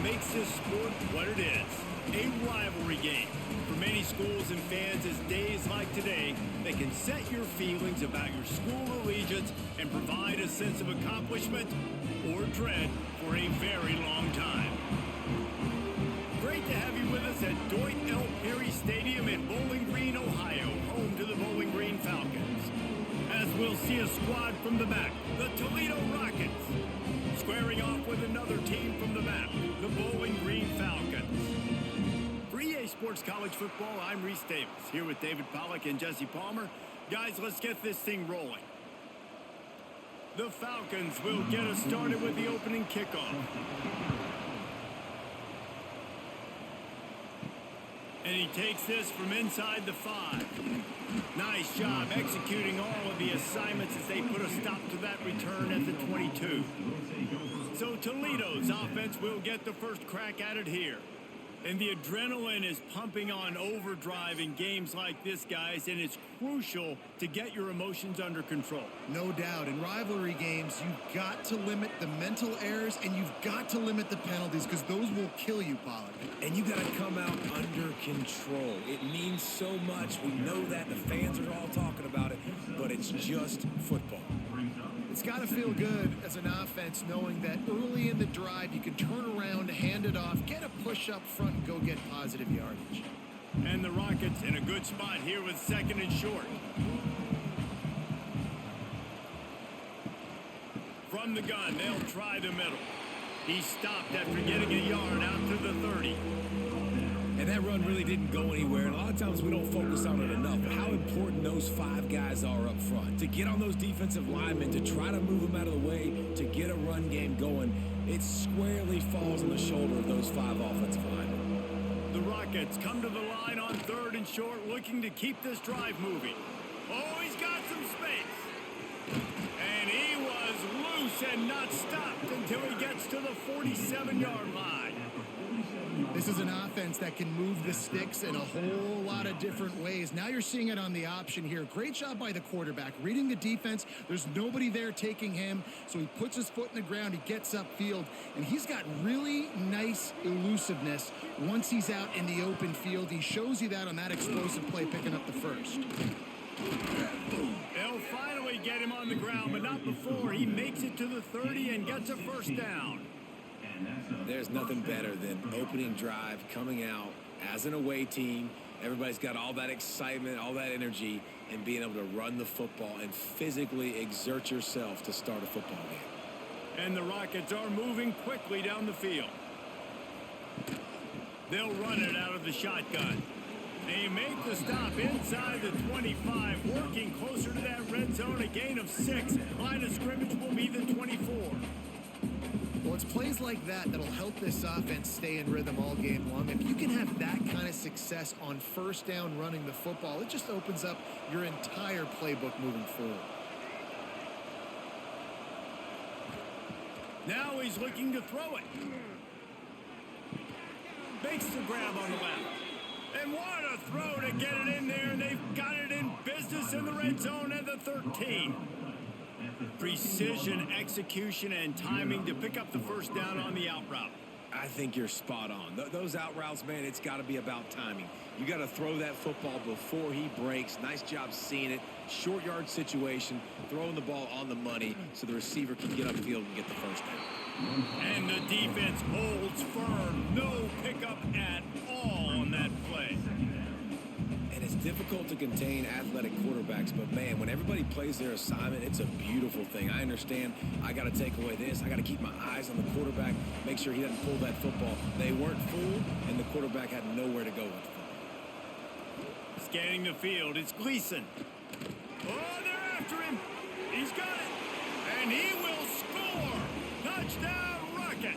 makes this sport what it is, a rivalry game. For many schools and fans, it's days like today that can set your feelings about your school allegiance and provide a sense of accomplishment or dread for a very long time. Great to have you with us at Dwight L. Perry Stadium in Bowling Green, Ohio, home to the Bowling Green Falcons. As we'll see a squad from the back, the Toledo Rockets. Squaring off with another team from the back, the Bowling Green Falcons. For EA Sports College Football, I'm Reese Davis, here with David Pollack and Jesse Palmer. Guys, let's get this thing rolling. The Falcons will get us started with the opening kickoff. And he takes this from inside the 5. Nice job executing all of the assignments as they put a stop to that return at the 22. So Toledo's offense will get the first crack at it here. And the adrenaline is pumping on overdrive in games like this, guys, and it's crucial to get your emotions under control. No doubt. In rivalry games, you've got to limit the mental errors and you've got to limit the penalties because those will kill you, Pollard. And you got to come out under control. It means so much. We know that. The fans are all talking about it, but it's just football. It's got to feel good as an offense knowing that early in the drive you can turn around, hand it off, get a push up front, and go get positive yardage. And the Rockets in a good spot here with 2nd and short. From the gun, they'll try the middle. He stopped after getting a yard out to the 30. And that run really didn't go anywhere. And a lot of times we don't focus on it enough. But how important those 5 guys are up front. To get on those defensive linemen, to try to move them out of the way, to get a run game going, it squarely falls on the shoulder of those 5 offensive linemen. The Rockets come to the line on 3rd and short, looking to keep this drive moving. Oh, he's got some space. And he was loose and not stopped until he gets to the 47-yard line. This is an offense that can move the sticks in a whole lot of different ways. Now you're seeing it on the option here. Great job by the quarterback. Reading the defense, there's nobody there taking him, so he puts his foot in the ground, he gets upfield, and he's got really nice elusiveness once he's out in the open field. He shows you that on that explosive play, picking up the first. They'll finally get him on the ground, but not before he makes it to the 30 and gets a first down. There's nothing better than opening drive, coming out as an away team. Everybody's got all that excitement, all that energy, and being able to run the football and physically exert yourself to start a football game. And the Rockets are moving quickly down the field. They'll run it out of the shotgun. They make the stop inside the 25, working closer to that red zone, a gain of 6. Line of scrimmage will be the 24. Well, it's plays like that that'll help this offense stay in rhythm all game long. If you can have that kind of success on first down running the football, it just opens up your entire playbook moving forward. Now he's looking to throw it. Makes the grab on the left. And what a throw to get it in there. They've got it in business in the red zone at the 13. Precision, execution, and timing to pick up the first down on the out route. I think you're spot on. Those out routes, man, it's got to be about timing. You got to throw that football before he breaks. Nice job seeing it. Short yard situation, throwing the ball on the money so the receiver can get upfield and get the first down. And the defense holds firm. No pickup at all on that play. And it's difficult to contain athletic quarterbacks, but man, when everybody plays their assignment, it's a beautiful thing. I understand I got to take away this. I got to keep my eyes on the quarterback, make sure he doesn't pull that football. They weren't fooled, and the quarterback had nowhere to go with the football. Scanning the field, it's Gleason. Oh, they're after him. He's got it. And he will score. Touchdown, Rockets.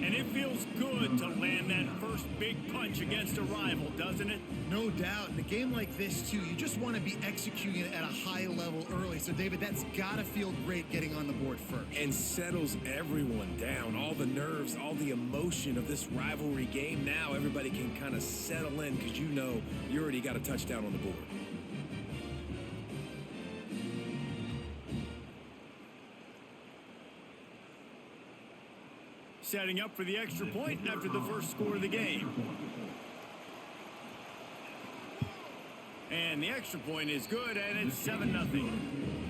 And it feels good to land that first big punch against a rival, doesn't it? No doubt. In a game like this, too, you just want to be executing it at a high level early. So, David, that's got to feel great getting on the board first. And settles everyone down. All the nerves, all the emotion of this rivalry game. Now everybody can kind of settle in because you know you already got a touchdown on the board. setting up for the extra point after the first score of the game. And the extra point is good, and it's 7-0.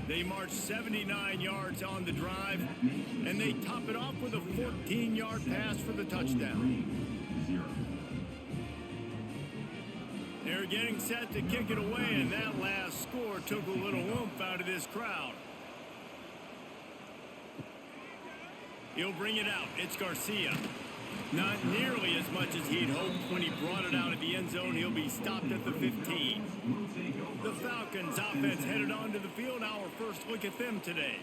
They march 79 yards on the drive, and they top it off with a 14-yard pass for the touchdown. They're getting set to kick it away, and that last score took a little oomph out of this crowd. He'll bring it out. It's Garcia. Not nearly as much as he'd hoped when he brought it out at the end zone. He'll be stopped at the 15. The Falcons offense headed onto the field. Our first look at them today.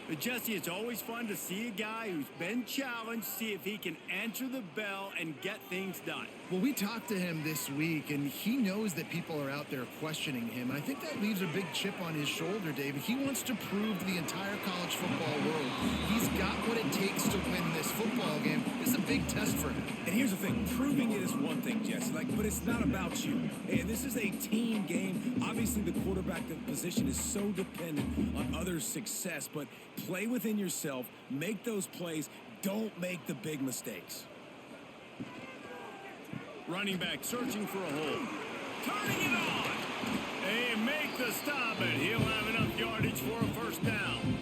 But Jesse, it's always fun to see a guy who's been challenged, see if he can answer the bell and get things done. Well, we talked to him this week, and he knows that people are out there questioning him. And I think that leaves a big chip on his shoulder, David. He wants to prove to the entire college football world he's got what it takes to win this football game. This is a big test for him. And here's the thing, proving it is one thing, Jesse, but it's not about you. And this is a team game. Obviously, the quarterback position is so dependent on others' success, but play within yourself, make those plays, don't make the big mistakes. Running back searching for a hole. Turning it on. They make the stop, and he'll have enough yardage for a first down.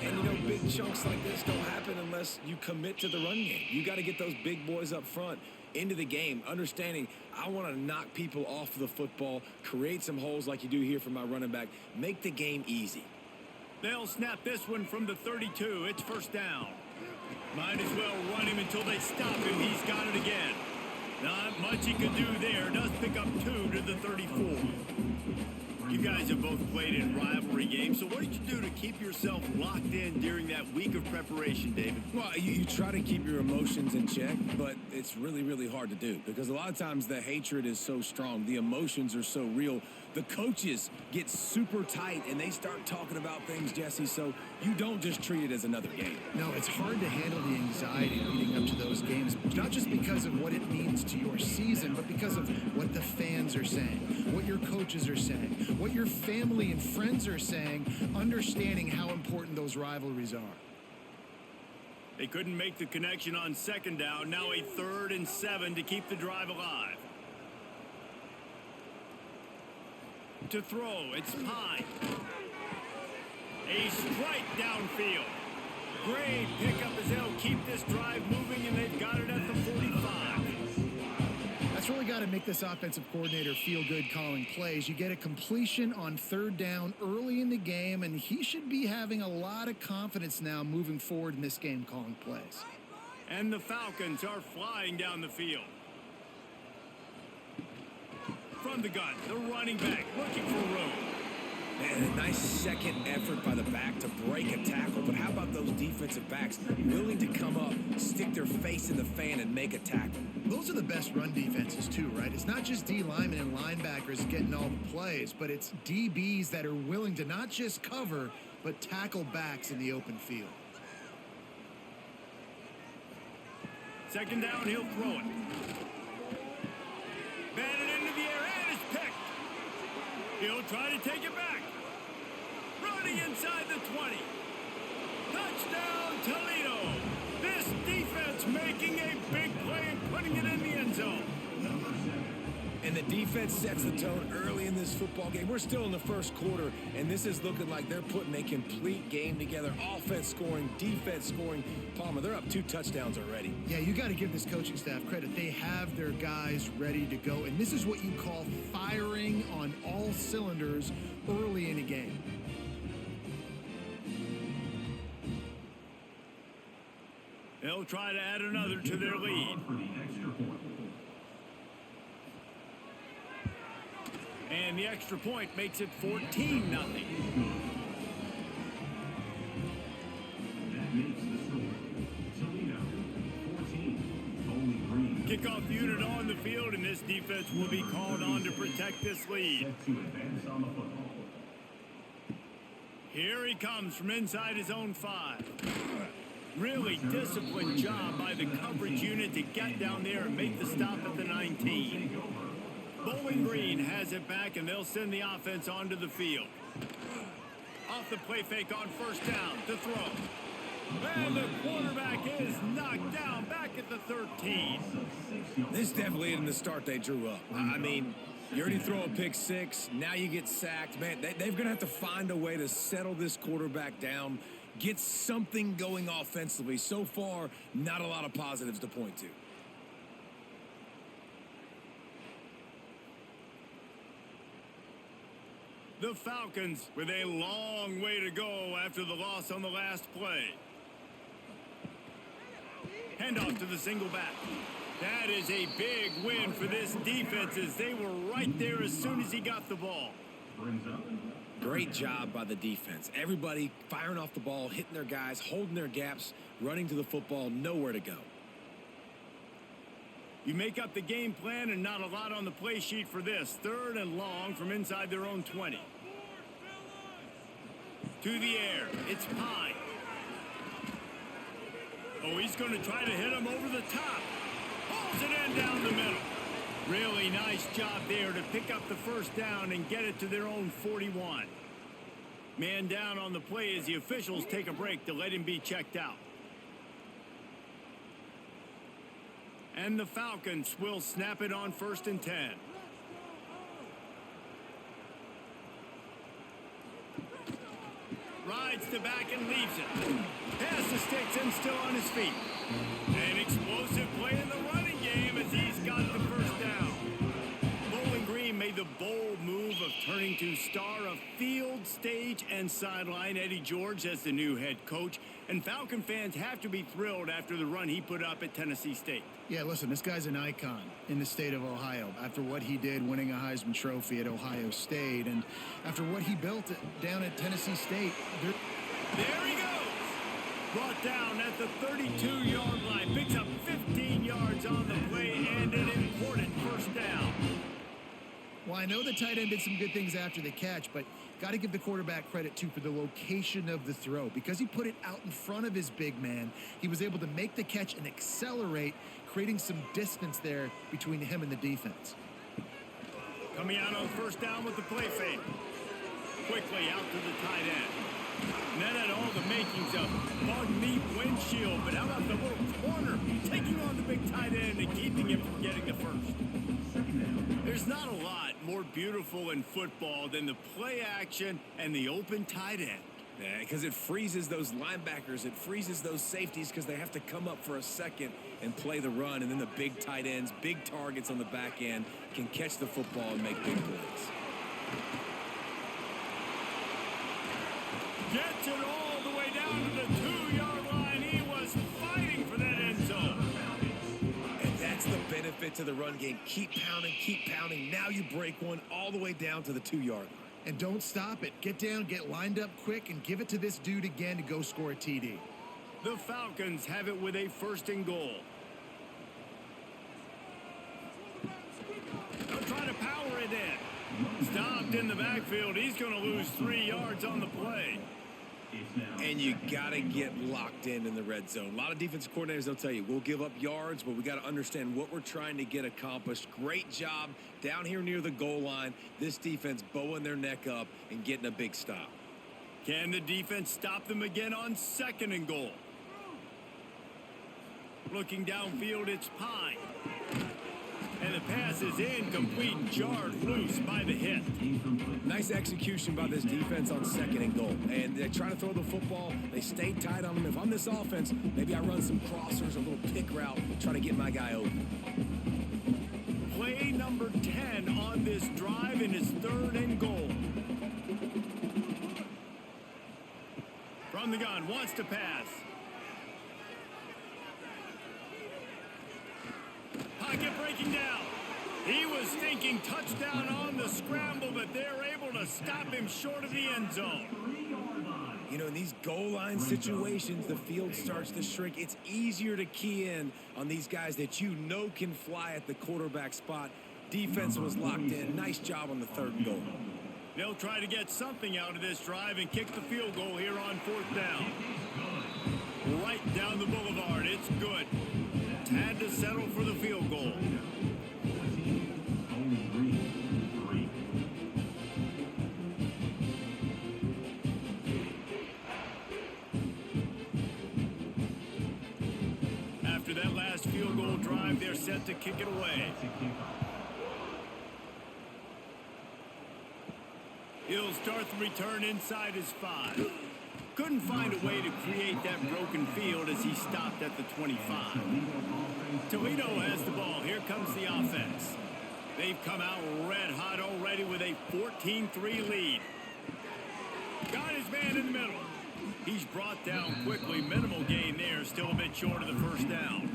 And, big chunks like this don't happen unless you commit to the run game. You got to get those big boys up front into the game, understanding I want to knock people off the football, create some holes like you do here for my running back, make the game easy. They'll snap this one from the 32. It's first down. Might as well run him until they stop him. He's got it again. Not much he could do there. Does pick up 2 to the 34. You guys have both played in rivalry games, so what did you do to keep yourself locked in during that week of preparation, David? Well, you try to keep your emotions in check, but it's really, really hard to do because a lot of times the hatred is so strong. The emotions are so real. The coaches get super tight, and they start talking about things, Jesse, so you don't just treat it as another game. No, it's hard to handle the anxiety leading up to those games, not just because of what it means to your season, but because of what the fans are saying, what your coaches are saying, what your family and friends are saying, understanding how important those rivalries are. They couldn't make the connection on second down. Now a 3rd and 7 to keep the drive alive. To throw, it's Pine. A strike downfield. Great pickup as they'll keep this drive moving, and they've got it at the 45. That's really got to make this offensive coordinator feel good calling plays. You get a completion on 3rd down early in the game, and he should be having a lot of confidence now moving forward in this game calling plays. And the Falcons are flying down the field. From the gun, the running back looking for room. Man, a nice second effort by the back to break a tackle, but how about those defensive backs willing to come up, stick their face in the fan, and make a tackle? Those are the best run defenses too, right? It's not just D linemen and linebackers getting all the plays, but it's DBs that are willing to not just cover, but tackle backs in the open field. Second down, he'll throw it. Batted into the air, and it's picked. He'll try to take it back. Running inside the 20. Touchdown, Toledo. This defense making a big play and putting it in the end zone. And the defense sets the tone early in this football game. We're still in the first quarter, and this is looking like they're putting a complete game together. Offense scoring, defense scoring. Palmer, they're up 2 touchdowns already. Yeah, you got to give this coaching staff credit. They have their guys ready to go, and this is what you call firing on all cylinders early in a game. They'll try to add another to their lead. And the extra point makes it 14-0. Kickoff unit on the field, and this defense will be called on to protect this lead. Here he comes from inside his own 5. Really disciplined job by the coverage unit to get down there and make the stop at the 19. Bowling Green has it back, and they'll send the offense onto the field. Off the play fake on first down to throw. And the quarterback is knocked down back at the 13. This definitely isn't the start they drew up. I mean, you already throw a pick six. Now you get sacked. Man, they're going to have to find a way to settle this quarterback down, get something going offensively. So far, not a lot of positives to point to. The Falcons with a long way to go after the loss on the last play. Handoff to the single back. That is a big win for this defense as they were right there as soon as he got the ball. Great job by the defense. Everybody firing off the ball, hitting their guys, holding their gaps, running to the football, nowhere to go. You make up the game plan and not a lot on the play sheet for this. 3rd and long from inside their own 20. To the air. It's Pine. Oh, he's going to try to hit him over the top. Pulls it in down the middle. Really nice job there to pick up the first down and get it to their own 41. Man down on the play as the officials take a break to let him be checked out. And the Falcons will snap it on 1st and 10. Rides to back and leaves it. Pass the sticks and still on his feet. An explosive play in the running game as he's got the first down. Bowling Green made the bold move of turning to star of field, stage, and sideline Eddie George as the new head coach. And Falcon fans have to be thrilled after the run he put up at Tennessee State. Yeah, listen, this guy's an icon in the state of Ohio after what he did winning a Heisman Trophy at Ohio State and after what he built down at Tennessee State. There he goes. Brought down at the 32-yard line. Picks up 15 yards on the play and an important first down. Well, I know the tight end did some good things after the catch, but got to give the quarterback credit, too, for the location of the throw. Because he put it out in front of his big man, he was able to make the catch and accelerate, creating some distance there between him and the defense. Coming out on first down with the play fake. Quickly out to the tight end. And that had all the makings of bug meat windshield, but how about the little corner taking on the big tight end and keeping him from getting the first? There's not a lot more beautiful in football than the play action and the open tight end. Yeah, because it freezes those linebackers. It freezes those safeties because they have to come up for a second and play the run. And then the big tight ends, big targets on the back end can catch the football and make big plays. Gets it all the way down to the 2-yard line. He was fighting for that end zone. And that's the benefit to the run game. Keep pounding, keep pounding. Now you break one all the way down to the 2-yard line. And don't stop it. Get down, get lined up quick, and give it to this dude again to go score a TD. The Falcons have it with a 1st and goal. They'll try to power it in. Stopped in the backfield. He's going to lose 3 yards on the play. And you got to get locked in the red zone. A lot of defensive coordinators, they'll tell you, we'll give up yards, but we got to understand what we're trying to get accomplished. Great job down here near the goal line. This defense bowing their neck up and getting a big stop. Can the defense stop them again on 2nd and goal? Looking downfield, it's Pine. And the pass is incomplete, jarred loose by the hit. Nice execution by this defense on 2nd and goal. And they try to throw the football. They stay tight on them. If I'm this offense, maybe I run some crossers, a little pick route, try to get my guy open. Play number 10 on this drive, and it's 3rd and goal. From the gun, wants to pass. Pocket breaking down. He was thinking touchdown on the scramble, but they're able to stop him short of the end zone. You know, in these goal line situations, the field starts to shrink. It's easier to key in on these guys that you know can fly at the quarterback spot. Defense was locked in. Nice job on the 3rd and goal. They'll try to get something out of this drive and kick the field goal here on 4th down. Right down the boulevard. It's good. Had to settle for the field goal. that last field goal drive, they're set to kick it away. He'll start the return inside his 5. Couldn't find a way to create that broken field as he stopped at the 25. Toledo has the ball. Here comes the offense. They've come out red hot already with a 14-3 lead. Got his man in the middle. He's brought down quickly. Minimal gain there. Still a bit short of the first down.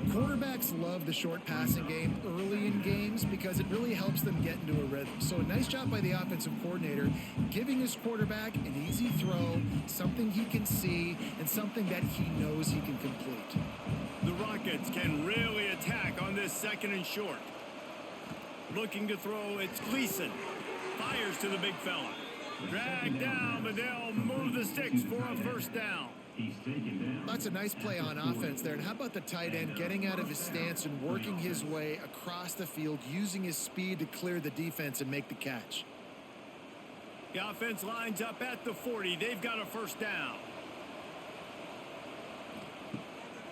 Quarterbacks love the short passing game early in games because it really helps them get into a rhythm. So a nice job by the offensive coordinator giving his quarterback an easy throw, something he can see, and something that he knows he can complete. The Rockets can really attack on this 2nd and short. Looking to throw, it's Gleason. Fires to the big fella. Dragged down, but they'll move the sticks for a first down. That's a nice play on offense there. And how about the tight end getting out of his stance and working his way across the field, using his speed to clear the defense and make the catch. The offense lines up at the 40. They've got a first down.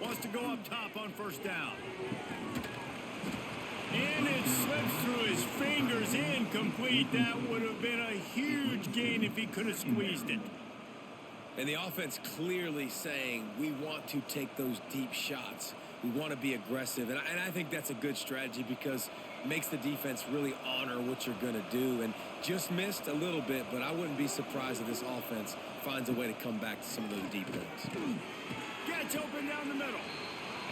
Wants to go up top on first down. And it slips through his fingers, incomplete. That would have been a huge gain if he could have squeezed it. And the offense clearly saying, we want to take those deep shots. We want to be aggressive. And I think that's a good strategy because it makes the defense really honor what you're going to do. And just missed a little bit, but I wouldn't be surprised if this offense finds a way to come back to some of those deep ones. Gets open down the middle.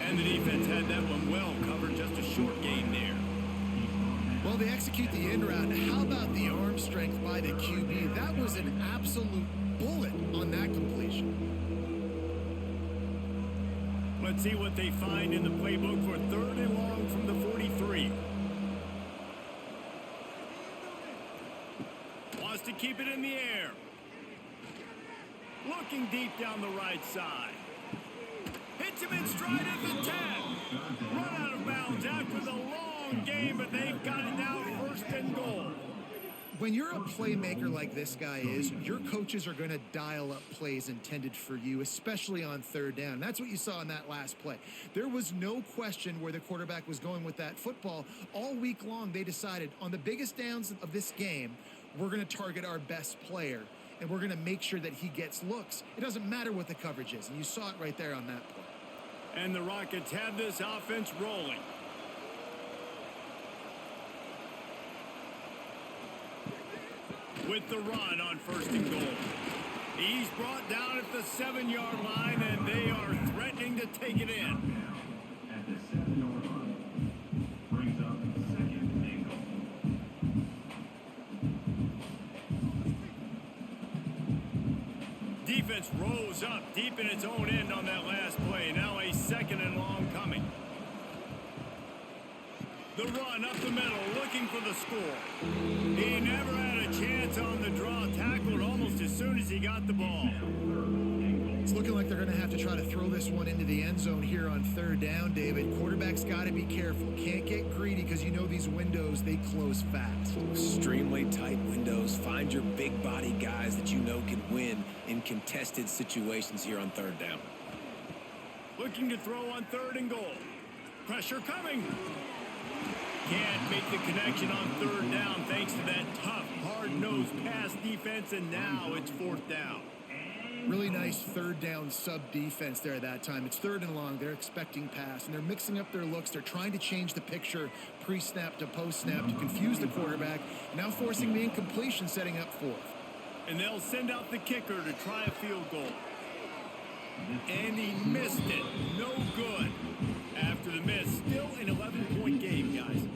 And the defense had that one well covered. Just a short game there. Well, they execute the end route. How about the arm strength by the QB? That was an absolute bullet on that completion. Let's see what they find in the playbook for 3rd and long from the 43. Wants to keep it in the air. Looking deep down the right side. Hits him in stride at the 10. Run out of bounds after the long game, but they've got it now 1st and goal. When you're a playmaker like this guy is, your coaches are going to dial up plays intended for you, especially on 3rd down. That's what you saw in that last play. There was no question where the quarterback was going with that football. All week long, they decided on the biggest downs of this game, we're going to target our best player, and we're going to make sure that he gets looks. It doesn't matter what the coverage is, and you saw it right there on that play. And the Rockets have this offense rolling. With the run on 1st and goal. He's brought down at the 7-yard line, and they are threatening to take it in. At the 7-yard line, brings up 2nd and goal. Defense rose up deep in its own end on that last play. Now a 2nd and long coming. The run up the middle, looking for the score. He never had a chance on the draw. Tackled almost as soon as he got the ball. It's looking like they're going to have to try to throw this one into the end zone here on 3rd down, David. Quarterback's got to be careful. Can't get greedy because you know these windows, they close fast. Extremely tight windows. Find your big body guys that you know can win in contested situations here on 3rd down. Looking to throw on 3rd and goal. Pressure coming. Can't make the connection on 3rd down thanks to that tough, hard-nosed pass defense, and now it's 4th down. Really nice 3rd down sub-defense there at that time. It's 3rd and long. They're expecting pass, and they're mixing up their looks. They're trying to change the picture pre-snap to post-snap to confuse the quarterback, now forcing the incompletion, setting up 4th. And they'll send out the kicker to try a field goal. And he missed it. No good. After the miss, still an 11-point game, guys.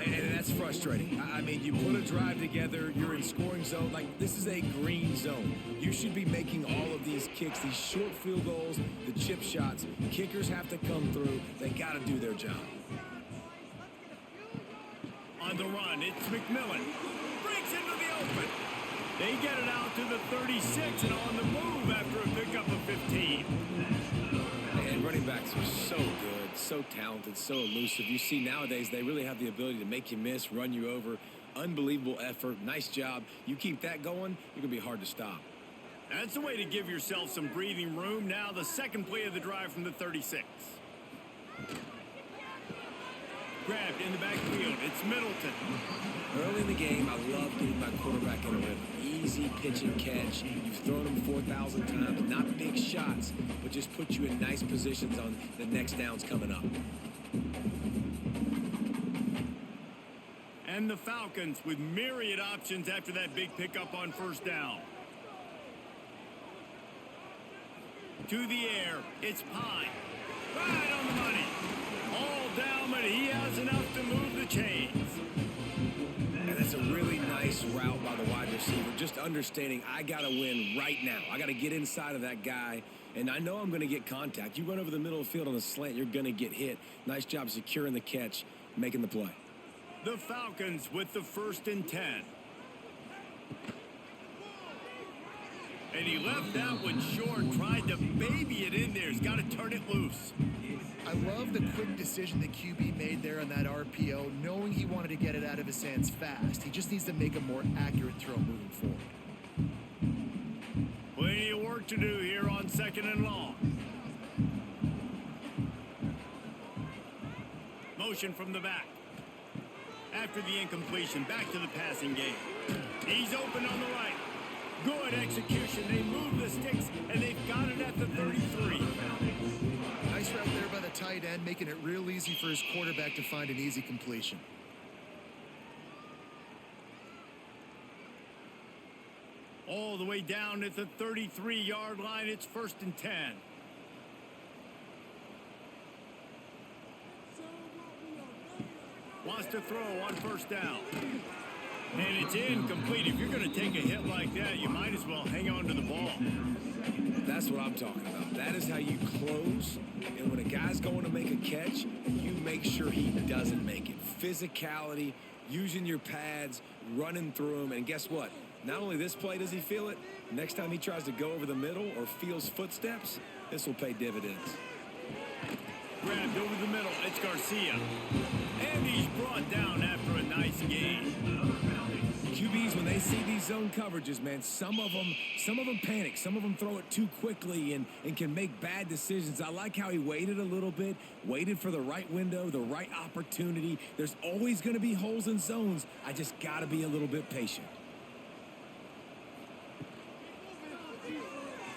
And that's frustrating. I mean, you put a drive together, you're in scoring zone. Like, this is a green zone. You should be making all of these kicks, these short field goals, the chip shots. Kickers have to come through. They got to do their job. On the run, it's McMillan. Breaks into the open. They get it out to the 36 and on the move after a pickup of 15. And running backs are so good, so talented, so elusive. You see nowadays they really have the ability to make you miss, run you over. Unbelievable effort. Nice job. You keep that going, you're going to be hard to stop. That's the way to give yourself some breathing room. Now the second play of the drive from the 36. Grabbed in the backfield. It's Middleton. Early in the game, I love getting my quarterback in a rhythm. Easy pitch and catch. You've thrown them 4,000 times. Not big shots, but just put you in nice positions on the next downs coming up. And the Falcons with myriad options after that big pickup on first down. To the air, it's Pine. Right on the money. All down, but he has enough to move the chains. And that's a really nice route by the wide receiver. Just understanding I got to win right now. I got to get inside of that guy, and I know I'm going to get contact. You run over the middle of the field on a slant, you're going to get hit. Nice job securing the catch, making the play. The Falcons with the 1st and 10. And he left that one short, tried to baby it in there. He's got to turn it loose. I love the quick decision the QB made there on that RPO, knowing he wanted to get it out of his hands fast. He just needs to make a more accurate throw moving forward. Plenty of work to do here on 2nd and long. Motion from the back. After the incompletion, back to the passing game. He's open on the right. Good execution. They move the sticks, and they've got it at the 33. Nice route there by the tight end, making it real easy for his quarterback to find an easy completion. All the way down at the 33-yard line. It's 1st and 10. Wants to throw on first down. And it's incomplete. If you're going to take a hit like that, you might as well hang on to the ball. That's what I'm talking about. That is how you close. And when a guy's going to make a catch, you make sure he doesn't make it. Physicality, using your pads, running through them. And guess what? Not only this play does he feel it, next time he tries to go over the middle or feels footsteps, this will pay dividends. Grabbed over the middle. It's Garcia. And he's brought down after a nice gain. QBs, when they see these zone coverages, man, some of them panic. Some of them throw it too quickly and can make bad decisions. I like how he waited a little bit, waited for the right window, the right opportunity. There's always going to be holes in zones. I just got to be a little bit patient.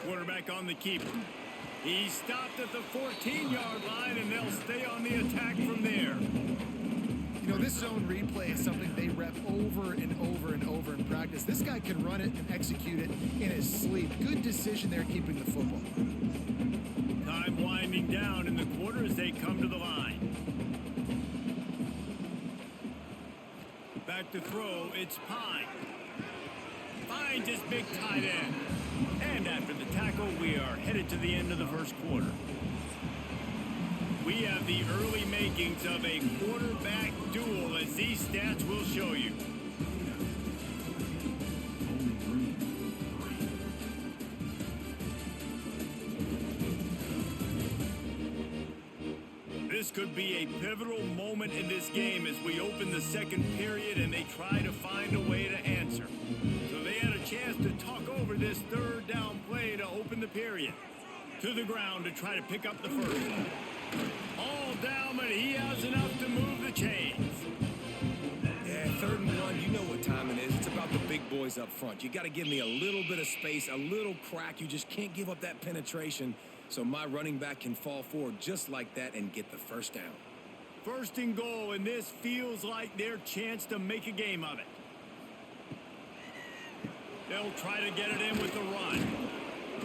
Quarterback on the keeper. He stopped at the 14-yard line, and they'll stay on the attack from there. You know, this zone replay is something they rep over and over and over in practice. This guy can run it and execute it in his sleep. Good decision there keeping the football. Time winding down in the quarter as they come to the line. Back to throw, it's Pine. Finds his big tight end. And after the tackle, we are headed to the end of the first quarter. We have the early makings of a quarterback duel, as these stats will show you. This could be a pivotal moment in this game as we open the second period and they try to find a way to answer. So they had a chance to talk over this third down play to open the period. To the ground to try to pick up the first. All down, but he has enough to move the chains. Yeah, 3rd and 1, you know what time it is. It's about the big boys up front. You got to give me a little bit of space, a little crack. You just can't give up that penetration so my running back can fall forward just like that and get the first down. 1st and goal, and this feels like their chance to make a game of it. They'll try to get it in with the run.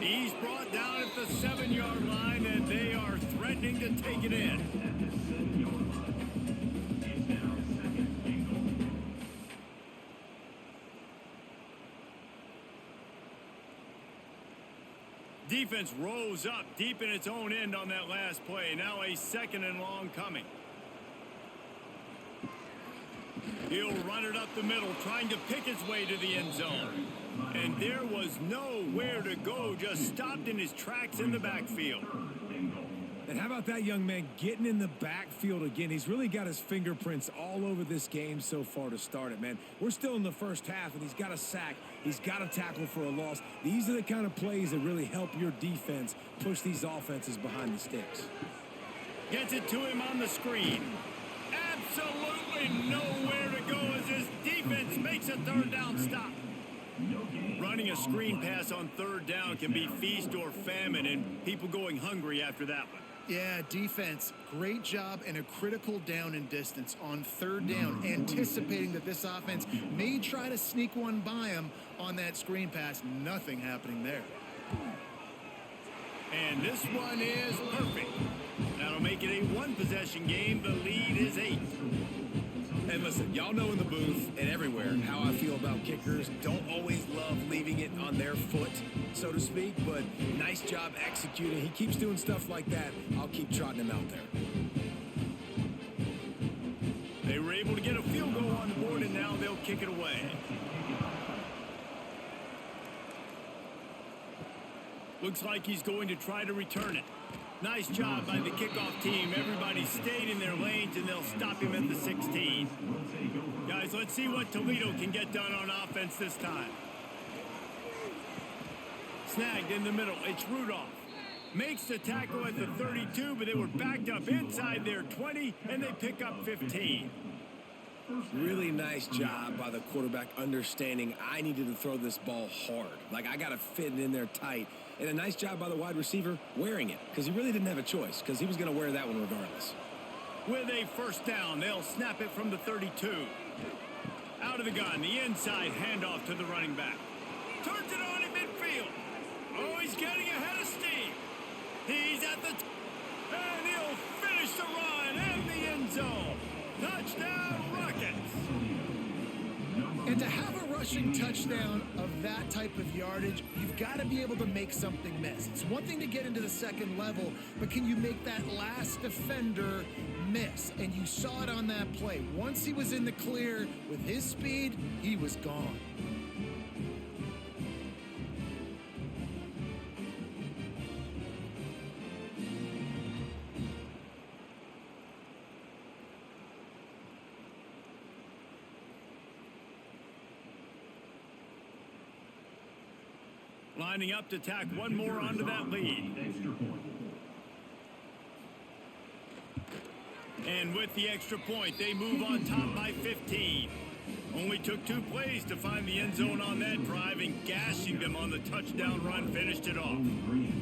He's brought down at the 7-yard line, and they are threatening to take it in. Defense rose up deep in its own end on that last play. Now a 2nd and long coming. He'll run it up the middle, trying to pick his way to the end zone. And there was nowhere to go, just stopped in his tracks in the backfield. And how about that young man getting in the backfield again? He's really got his fingerprints all over this game so far to start it, man. We're still in the first half, and he's got a sack. He's got a tackle for a loss. These are the kind of plays that really help your defense push these offenses behind the sticks. Gets it to him on the screen. Absolutely nowhere to go as his defense makes a third down stop. Running a screen pass on third down can be feast or famine, and people going hungry after that one. Yeah, defense, great job and a critical down and distance on third down, anticipating that this offense may try to sneak one by him on that screen pass. Nothing happening there. And this one is perfect. That'll make it a one-possession game. The lead is 8. And listen, y'all know in the booth and everywhere how I feel about kickers. Don't always love leaving it on their foot, so to speak, but nice job executing. He keeps doing stuff like that. I'll keep trotting him out there. They were able to get a field goal on the board, and now they'll kick it away. Looks like he's going to try to return it. Nice job by the kickoff team. Everybody stayed in their lanes, and they'll stop him at the 16. Guys, let's see what Toledo can get done on offense this time. Snagged in the middle. It's Rudolph. Makes the tackle at the 32, but they were backed up inside their 20, and they pick up 15. Really nice job by the quarterback understanding I needed to throw this ball hard. Like, I got to fit it in there tight. And a nice job by the wide receiver wearing it, because he really didn't have a choice, because he was going to wear that one regardless. With a first down, they'll snap it from the 32. Out of the gun, the inside handoff to the running back. Turns it on in midfield. Oh, he's getting ahead of steam. He's at the and he'll finish the run in the end zone. Touchdown, Rockets. And to have a rushing touchdown of that type of yardage, you've got to be able to make something miss. It's one thing to get into the second level, but can you make that last defender miss? And you saw it on that play. Once he was in the clear with his speed, he was gone. Lining up to tack one more onto that lead. And with the extra point, they move on top by 15. Only took 2 plays to find the end zone on that drive, and gashing them on the touchdown run finished it off.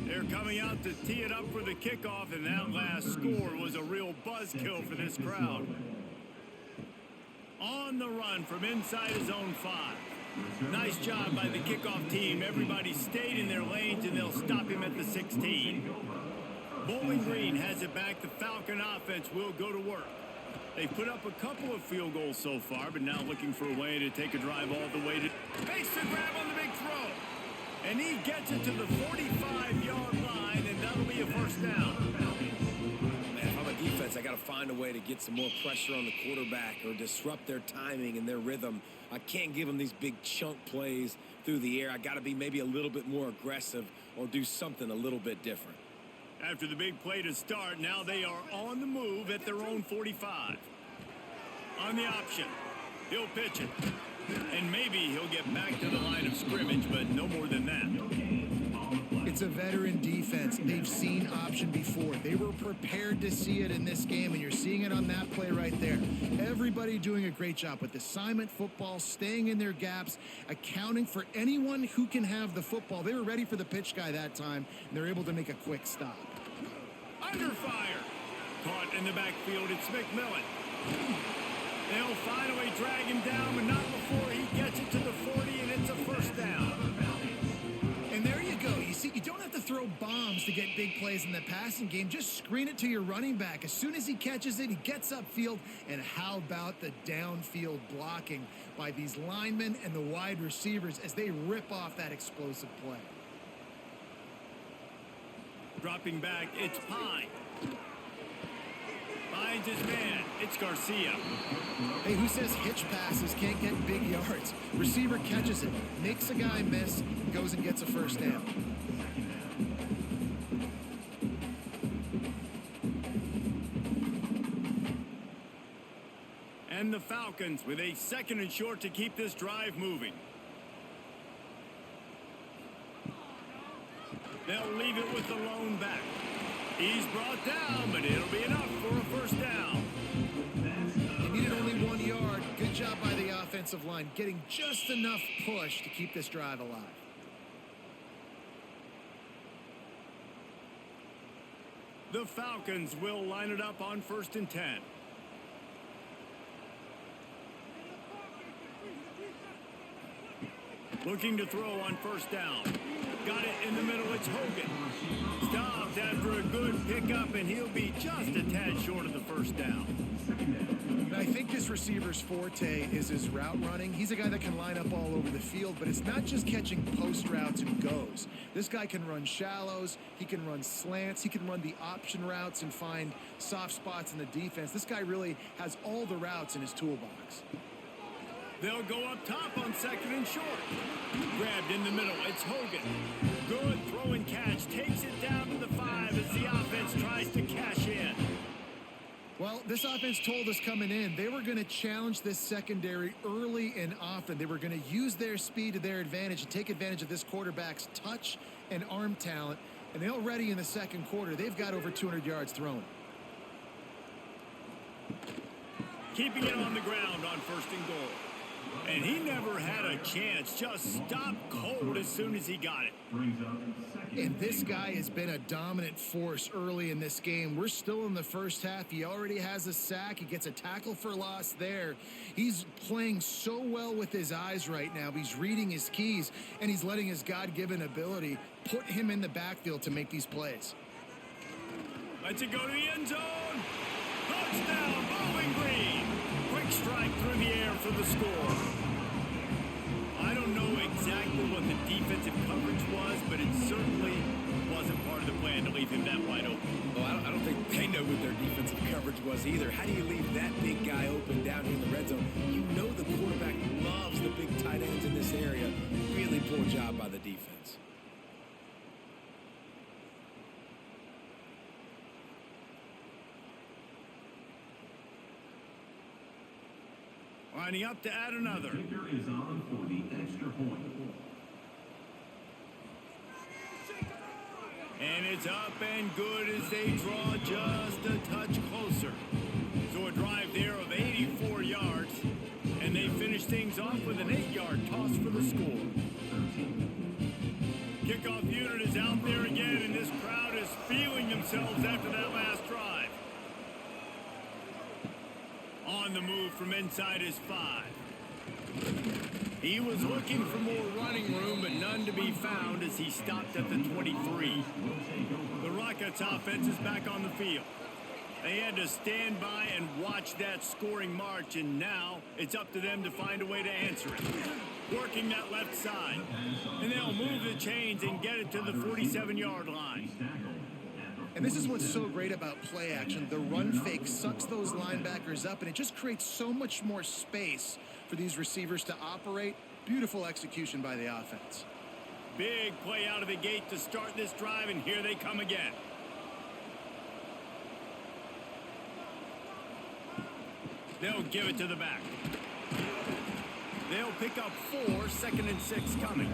They're coming out to tee it up for the kickoff, and that last score was a real buzzkill for this crowd. On the run from inside his own 5. Nice job by the kickoff team. Everybody stayed in their lanes, and they'll stop him at the 16. Bowling Green has it back. The Falcon offense will go to work. They've put up a couple of field goals so far, but now looking for a way to take a drive all the way to... Makes the grab on the big throw. And he gets it to the 45-yard line, and that'll be a first down. Man, if I'm a defense, I got to find a way to get some more pressure on the quarterback or disrupt their timing and their rhythm. I can't give them these big chunk plays through the air. I got to be maybe a little bit more aggressive or do something a little bit different. After the big play to start, now they are on the move at their own 45. On the option, he'll pitch it. And maybe he'll get back to the line of scrimmage, but no more than that. It's a veteran defense. They've seen option before. They were prepared to see it in this game, and you're seeing it on that play right there. Everybody doing a great job with assignment football, staying in their gaps, accounting for anyone who can have the football. They were ready for the pitch guy that time, and they're able to make a quick stop. Under fire. Caught in the backfield, it's McMillan. They'll finally drag him down, but not before he gets it to the 40, and it's a first down. And there you go. You see, you don't have to throw bombs to get big plays in the passing game. Just screen it to your running back. As soon as he catches it, he gets upfield. And how about the downfield blocking by these linemen and the wide receivers as they rip off that explosive play? Dropping back, it's Pine. Finds his man. It's Garcia. Hey, who says hitch passes can't get big yards? Receiver catches it, makes a guy miss, goes and gets a first down. And the Falcons with a 2nd and short to keep this drive moving. They'll leave it with the lone back. He's brought down, but it'll be enough for a first down. They needed only 1 yard. Good job by the offensive line, getting just enough push to keep this drive alive. The Falcons will line it up on 1st and 10. Looking to throw on 1st down. Got it in the middle. It's Hogan. Stopped after a good pickup, and he'll be just a tad short of the 1st down. And I think this receiver's forte is his route running. He's a guy that can line up all over the field, but it's not just catching post routes and goes. This guy can run shallows. He can run slants. He can run the option routes and find soft spots in the defense. This guy really has all the routes in his toolbox. They'll go up top on 2nd and short. Grabbed in the middle. It's Hogan. Good throw and catch. Takes it down to the 5 as the offense tries to cash in. Well, this offense told us coming in they were going to challenge this secondary early and often. They were going to use their speed to their advantage and take advantage of this quarterback's touch and arm talent. And already in the 2nd quarter, they've got over 200 yards thrown. Keeping it on the ground on 1st and goal. And he never had a chance. Just stopped cold as soon as he got it. And this guy has been a dominant force early in this game. We're still in the 1st half. He already has a sack. He gets a tackle for loss there. He's playing so well with his eyes right now. He's reading his keys, and he's letting his God-given ability put him in the backfield to make these plays. Lets it go to the end zone. Touchdown, Bowling Green. Quick strike through the air for the score. I don't know exactly what the defensive coverage was, but it certainly wasn't part of the plan to leave him that wide open. Well, I don't think they know what their defensive coverage was either. How do you leave that big guy open down here in the red zone? You know the quarterback loves the big tight ends in this area. Really poor job by the defense. Lining up to add another. Kicker is on for the extra point. And it's up and good as they draw just a touch closer. So a drive there of 84 yards. And they finish things off with an 8-yard toss for the score. Kickoff unit is out there again, and this crowd is feeling themselves after that last drive. On the move from inside his 5. He was looking for more running room, but none to be found as he stopped at the 23. The Rockets offense is back on the field. They had to stand by and watch that scoring march, and now it's up to them to find a way to answer it. Working that left side. And they'll move the chains and get it to the 47-yard line. And this is what's so great about play action. The run fake sucks those linebackers up, and it just creates so much more space for these receivers to operate. Beautiful execution by the offense. Big play out of the gate to start this drive, and here they come again. They'll give it to the back. They'll pick up 4, 2nd and 6 coming.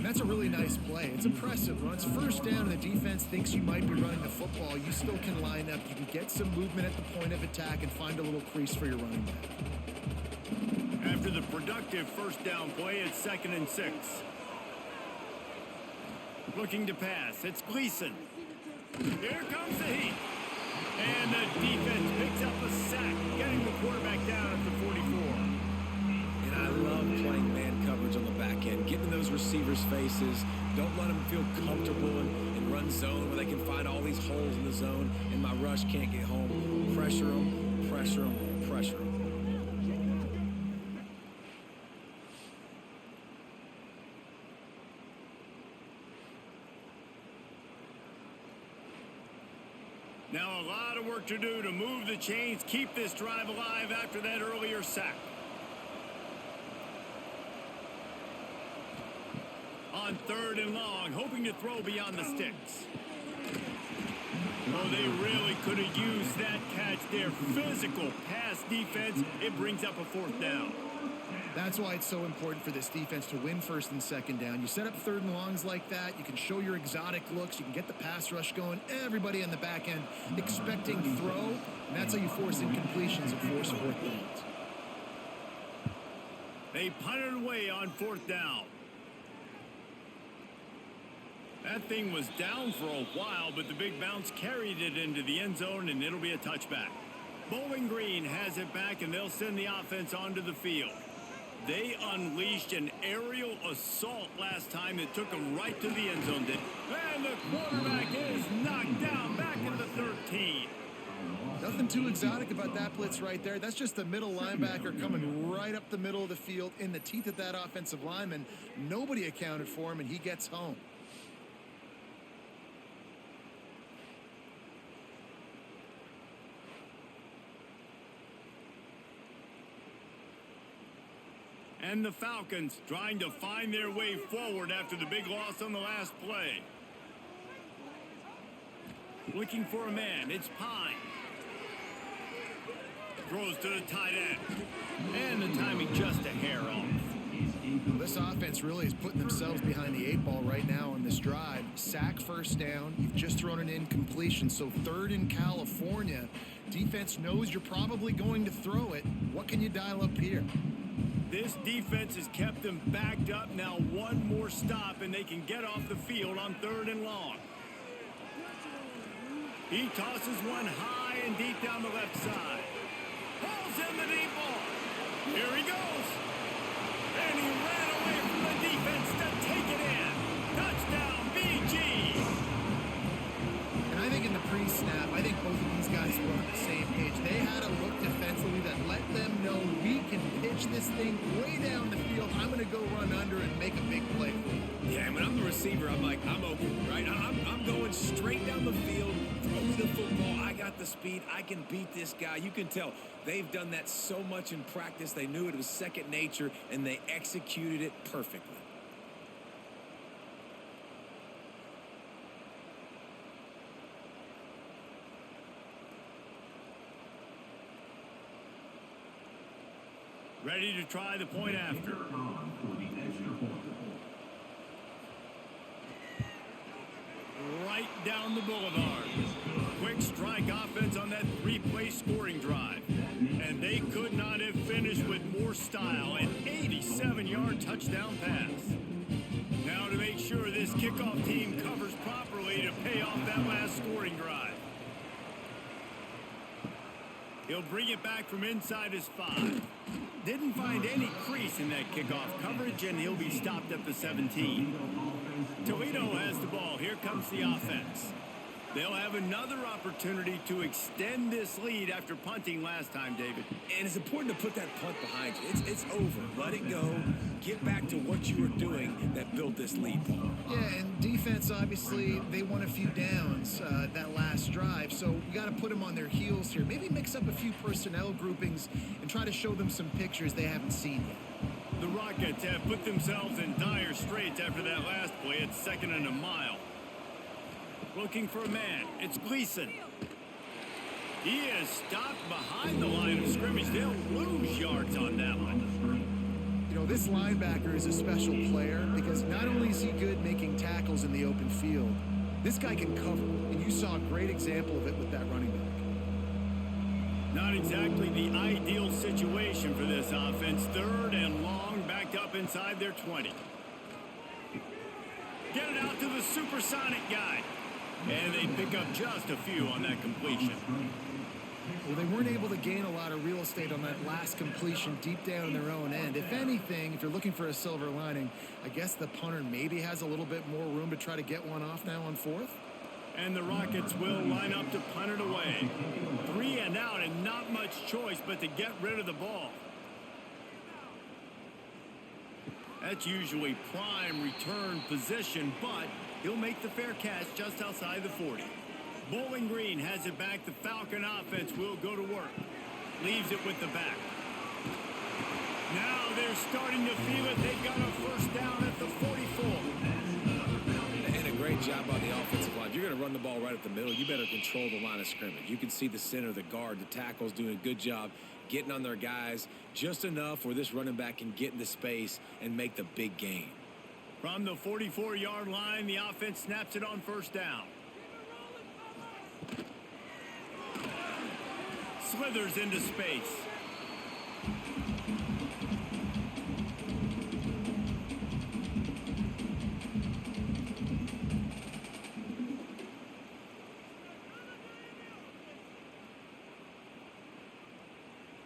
That's a really nice play. It's impressive. When it's 1st down and the defense thinks you might be running the football, you still can line up. You can get some movement at the point of attack and find a little crease for your running back. After the productive 1st down play, it's 2nd and 6. Looking to pass. It's Gleason. Here comes the heat. And the defense picks up a sack, getting the quarterback down at the 44. And I love playing man coverage on the back end, getting in those receivers' faces. Don't let them feel comfortable and run zone where they can find all these holes in the zone, and my rush can't get home. Pressure them, pressure them, pressure them. Now a lot of work to do to move the chains, keep this drive alive after that earlier sack. On 3rd and long, hoping to throw beyond the sticks. Oh, they really could have used that catch there. Physical pass defense. It brings up a fourth down. That's why it's so important for this defense to win first and second down. You set up third and longs like that, you can show your exotic looks, you can get the pass rush going, everybody on the back end expecting throw, and that's how you force incompletions and force fourth downs. They punted away on fourth down. That thing was down for a while, but the big bounce carried it into the end zone, and it'll be a touchback. Bowling Green has it back, and they'll send the offense onto the field. They unleashed an aerial assault last time that took them right to the end zone. And the quarterback is knocked down back into the 13. Nothing too exotic about that blitz right there. That's just the middle linebacker coming right up the middle of the field in the teeth of that offensive lineman. Nobody accounted for him, and he gets home. And the Falcons trying to find their way forward after the big loss on the last play. Looking for a man. It's Pine. Throws to the tight end. And the timing just a hair off. This offense really is putting themselves behind the 8 ball right now on this drive. Sack first down. You've just thrown an incompletion, so third in California. Defense knows you're probably going to throw it. What can you dial up here? This defense has kept them backed up. Now one more stop, and they can get off the field on third and long. He tosses one high and deep down the left side. Pulls in the deep ball. Here he goes. And he ran away from the defense to take it in. Touchdown, BG. And I think in the pre-snap, I think both of these guys were on the same page. They had a look defensively that let them know we can pitch this thing way down the field. I'm going to go run under and make a big play for you. Yeah, when I'm the receiver, I'm like, I'm open, right? I'm going straight down the field, throw me the football. I got the speed. I can beat this guy. You can tell they've done that so much in practice. They knew it was second nature, and they executed it perfectly. Ready to try the point after. Right down the boulevard. Quick strike offense on that three-play scoring drive. And they could not have finished with more style. An 87-yard touchdown pass. Now to make sure this kickoff team covers properly to pay off that last scoring drive. He'll bring it back from inside his 5. Didn't find any crease in that kickoff coverage, and he'll be stopped at the 17. Toledo has the ball. Here comes the offense. They'll have another opportunity to extend this lead after punting last time, David. And it's important to put that punt behind you. It's over. Let it go. Get back to what you were doing that built this lead. Yeah, and defense, obviously, they won a few downs that last drive, so we got to put them on their heels here. Maybe mix up a few personnel groupings and try to show them some pictures they haven't seen yet. The Rockets have put themselves in dire straits after that last play. It's 2nd and a mile. Looking for a man. It's Gleason. He is stopped behind the line of scrimmage. They'll lose yards on that one. You know, this linebacker is a special player because not only is he good making tackles in the open field, this guy can cover. And you saw a great example of it with that running back. Not exactly the ideal situation for this offense. 3rd and long, backed up inside their 20. Get it out to the supersonic guy. And they pick up just a few on that completion. Well, they weren't able to gain a lot of real estate on that last completion deep down in their own end. If anything, if you're looking for a silver lining, I guess the punter maybe has a little bit more room to try to get one off now on 4th. And the Rockets will line up to punt it away. 3 and out, and not much choice but to get rid of the ball. That's usually prime return position, but he'll make the fair catch just outside the 40. Bowling Green has it back. The Falcon offense will go to work. Leaves it with the back. Now they're starting to feel it. They've got a first down at the 44. And a great job by the offensive line. If you're going to run the ball right at the middle, you better center control the line of scrimmage. You can see the center, the guard, the tackles doing a good job getting on their guys just enough where this running back can get into space and make the big gain. From the 44-yard line, the offense snaps it on first down. Slithers into space.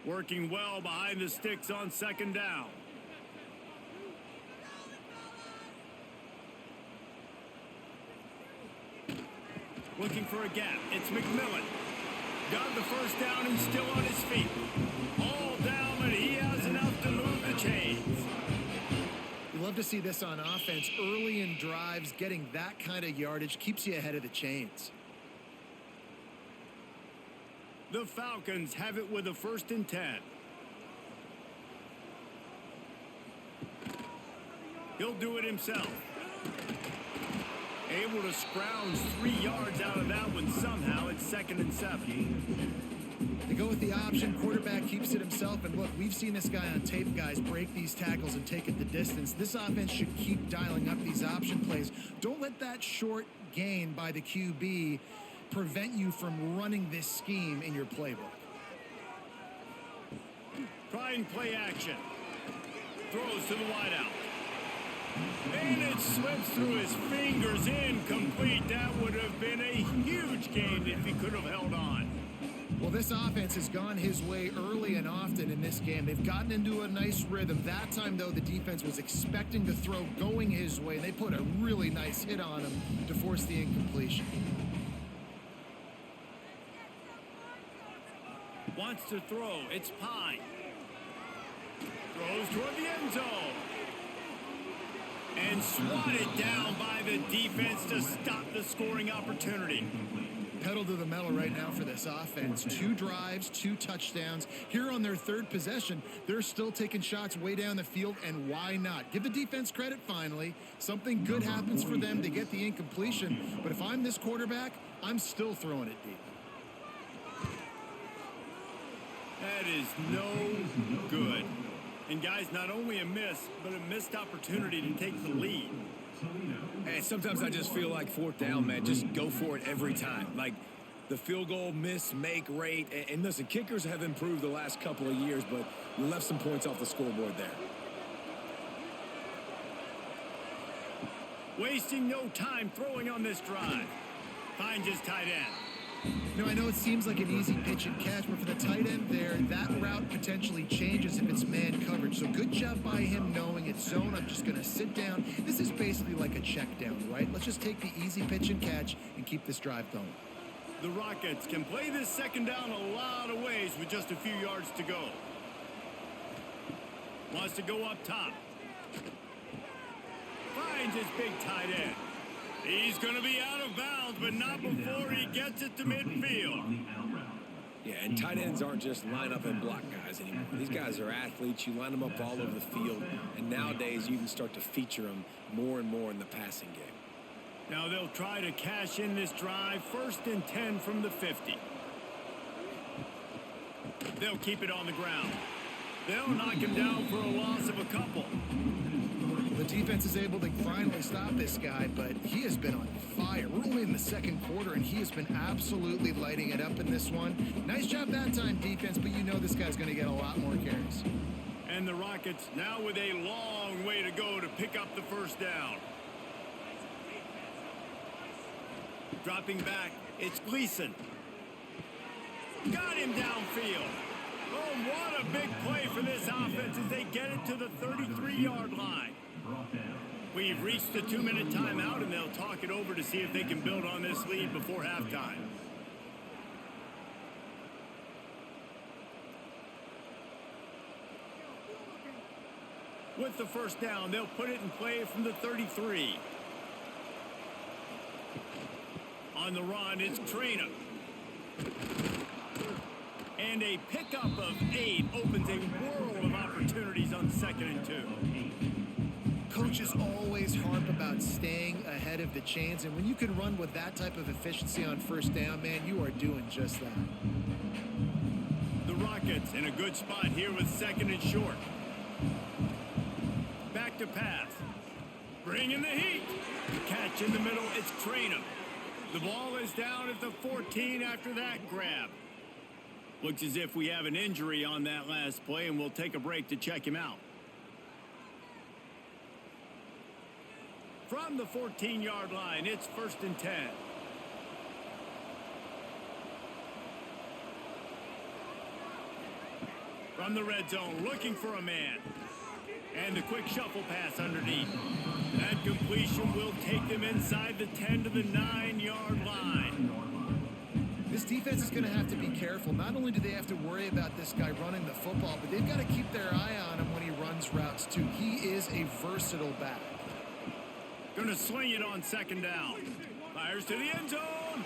Working well behind the sticks on second down. Looking for a gap. It's McMillan. Got the first down and still on his feet. All down, but he has enough to move the chains. You love to see this on offense. Early in drives, getting that kind of yardage keeps you ahead of the chains. The Falcons have it with a 1st and 10. He'll do it himself. Able to scrounge 3 yards out of that one somehow. It's 2nd and 7. They go with the option. Quarterback keeps it himself. And look, we've seen this guy on tape, guys, break these tackles and take it the distance. This offense should keep dialing up these option plays. Don't let that short gain by the QB prevent you from running this scheme in your playbook. Trying play action. Throws to the wideout. And it slips through his fingers, incomplete. That would have been a huge gain if he could have held on. Well, this offense has gone his way early and often in this game. They've gotten into a nice rhythm. That time, though, the defense was expecting to throw going his way. They put a really nice hit on him to force the incompletion. Wants to throw. It's Pine. Throws toward the end zone. And swatted down by the defense to stop the scoring opportunity. Pedal to the metal right now for this offense. 2 drives, 2 touchdowns. Here on their 3rd possession, they're still taking shots way down the field, and why not? Give the defense credit finally. Something good happens for them to get the incompletion, but if I'm this quarterback, I'm still throwing it deep. That is no good. And guys, not only a miss, but a missed opportunity to take the lead. And sometimes I just feel like 4th down, man, just go for it every time. Like the field goal miss make rate. And listen, kickers have improved the last couple of years, but we left some points off the scoreboard there. Wasting no time throwing on this drive. Finds his tight end. Now, I know it seems like an easy pitch and catch, but for the tight end there, that route potentially changes if it's man coverage. So good job by him knowing it's zone. I'm just going to sit down. This is basically like a check down, right? Let's just take the easy pitch and catch and keep this drive going. The Rockets can play this 2nd down a lot of ways with just a few yards to go. Wants to go up top. Finds his big tight end. He's going to be out of bounds, but not before he gets it to midfield. Yeah, and tight ends aren't just line up and block guys anymore. These guys are athletes. You line them up all over the field, and nowadays you can start to feature them more and more in the passing game. Now they'll try to cash in this drive. 1st and 10 from the 50. They'll keep it on the ground. They'll knock him down for a loss of a couple. The defense is able to finally stop this guy, but he has been on fire. We're only in the 2nd quarter, and he has been absolutely lighting it up in this one. Nice job that time, defense, but you know this guy's going to get a lot more carries. And the Rockets now with a long way to go to pick up the 1st down. Dropping back, it's Gleason. Got him downfield. Oh, what a big play for this offense as they get it to the 33-yard line. We've reached the 2-minute timeout, and they'll talk it over to see if they can build on this lead before halftime. With the 1st down, they'll put it in play from the 33. On the run, it's Trainer. And a pickup of 8 opens a world of opportunities on 2nd and 2. Coaches always harp about staying ahead of the chains, and when you can run with that type of efficiency on first down, man, you are doing just that. The Rockets in a good spot here with 2nd and short. Back to pass. Bringing the heat. Catch in the middle. It's Traynham. The ball is down at the 14 after that grab. Looks as if we have an injury on that last play, and we'll take a break to check him out. From the 14-yard line, it's 1st and 10. From the red zone, looking for a man. And a quick shuffle pass underneath. That completion will take them inside the 10 to the 9-yard line. This defense is going to have to be careful. Not only do they have to worry about this guy running the football, but they've got to keep their eye on him when he runs routes too. He is a versatile back. Going to sling it on 2nd down. Fires to the end zone.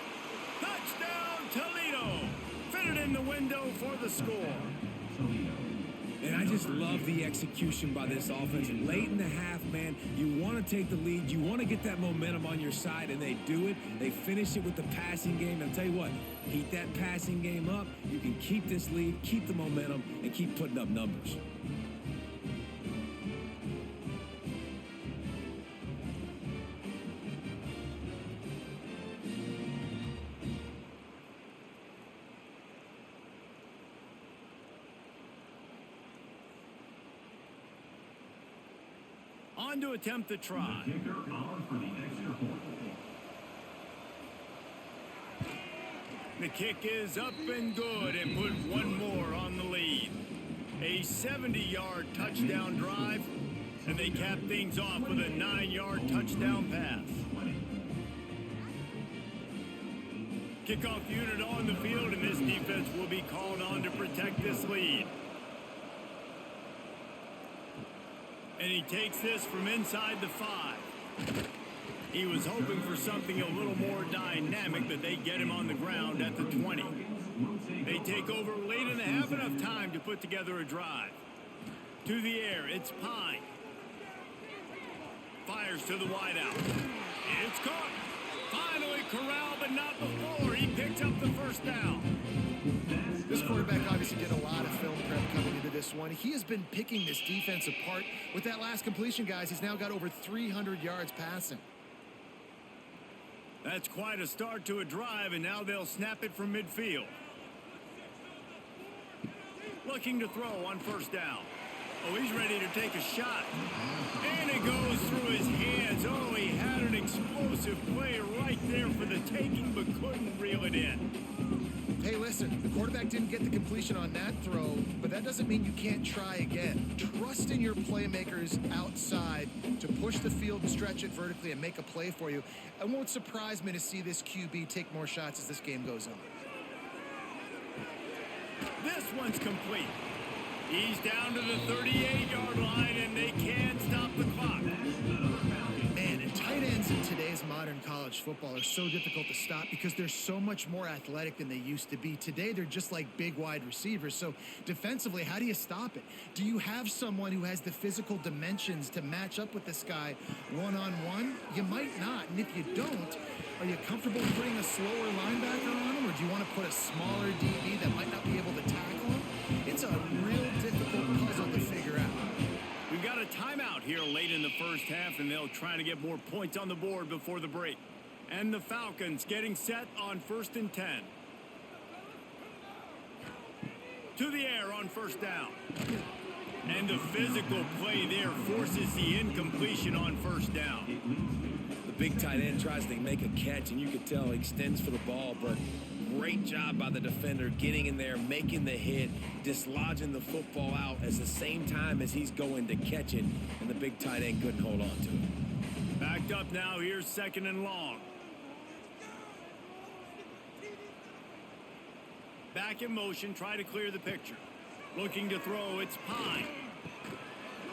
Touchdown, Toledo. Fitted in the window for the score. And I just love the execution by this offense. Late in the half, man, you want to take the lead. You want to get that momentum on your side, and they do it. They finish it with the passing game. And I'll tell you what, heat that passing game up. You can keep this lead, keep the momentum, and keep putting up numbers. On to attempt the try. The kicker on for the extra point. The kick is up and good and put one more on the lead. A 70-yard touchdown drive, and they cap things off with a 9-yard touchdown pass. Kickoff unit on the field, and this defense will be called on to protect this lead. And he takes this from inside the 5. He was hoping for something a little more dynamic, but they get him on the ground at the 20. They take over late in the half, enough time to put together a drive. To the air, it's Pine. Fires to the wideout. It's caught. Finally corralled, but not before. He picks up the 1st down. This quarterback obviously did a lot of film prep coming into this one. He has been picking this defense apart. With that last completion, guys, he's now got over 300 yards passing. That's quite a start to a drive, and now they'll snap it from midfield. Looking to throw on 1st down. Oh, he's ready to take a shot. And it goes through his hands. Oh, he had an explosive play right there for the taking, but couldn't reel it in. Hey, listen, the quarterback didn't get the completion on that throw, but that doesn't mean you can't try again. Trust in your playmakers outside to push the field and stretch it vertically and make a play for you. It won't surprise me to see this QB take more shots as this game goes on. This one's complete. He's down to the 38-yard line, and they can't stop the clock. Man, and tight ends in today's modern college football are so difficult to stop because they're so much more athletic than they used to be. Today, they're just like big wide receivers. So defensively, how do you stop it? Do you have someone who has the physical dimensions to match up with this guy one-on-one? You might not. And if you don't, are you comfortable putting a slower linebacker on him, or do you want to put a smaller DB that might not be able to tackle him? It's a real difficult puzzle to figure out. We've got a timeout here late in the 1st half, and they'll try to get more points on the board before the break. And the Falcons getting set on 1st and 10. To the air on 1st down. And the physical play there forces the incompletion on 1st down. The big tight end tries to make a catch, and you can tell he extends for the ball, but great job by the defender getting in there, making the hit, dislodging the football out at the same time as he's going to catch it, and the big tight end couldn't hold on to it. Backed up now, here's 2nd and long. Back in motion, try to clear the picture. Looking to throw, it's Pine.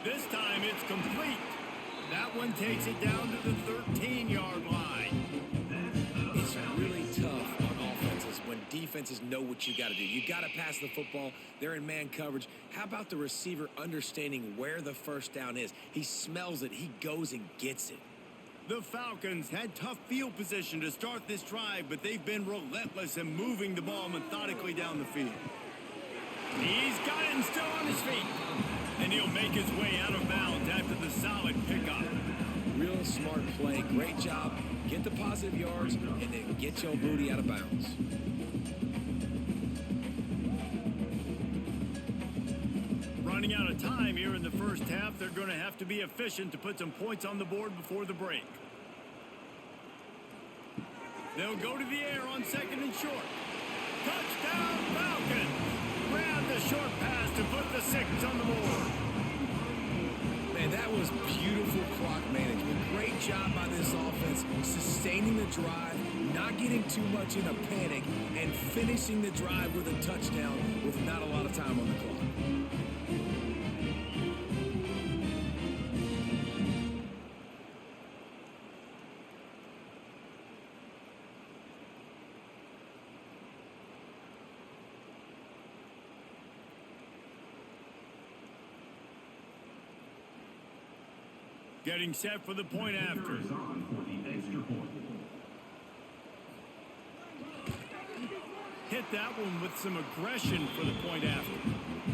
This time it's complete. That one takes it down to the 13-yard line. It's really tough on offenses when defenses know what you got to do. You got to pass the football. They're in man coverage. How about the receiver understanding where the first down is? He smells it. He goes and gets it. The Falcons had tough field position to start this drive, but they've been relentless in moving the ball methodically down the field. He's got it and still on his feet. And he'll make his way out of bounds after the solid pickup. Real smart play. Great job. Get the positive yards and then get your booty out of bounds. Running out of time here in the first half, they're going to have to be efficient to put some points on the board before the break. They'll go to the air on second and short. Touchdown Falcons! Grab the short pass to put the 6 on the board. Man, that was beautiful clock management. Great job by this offense, sustaining the drive, not getting too much in a panic, and finishing the drive with a touchdown with not a lot of time on the clock. Getting set for the point after. Is on for the extra point. Hit that one with some aggression for the point after.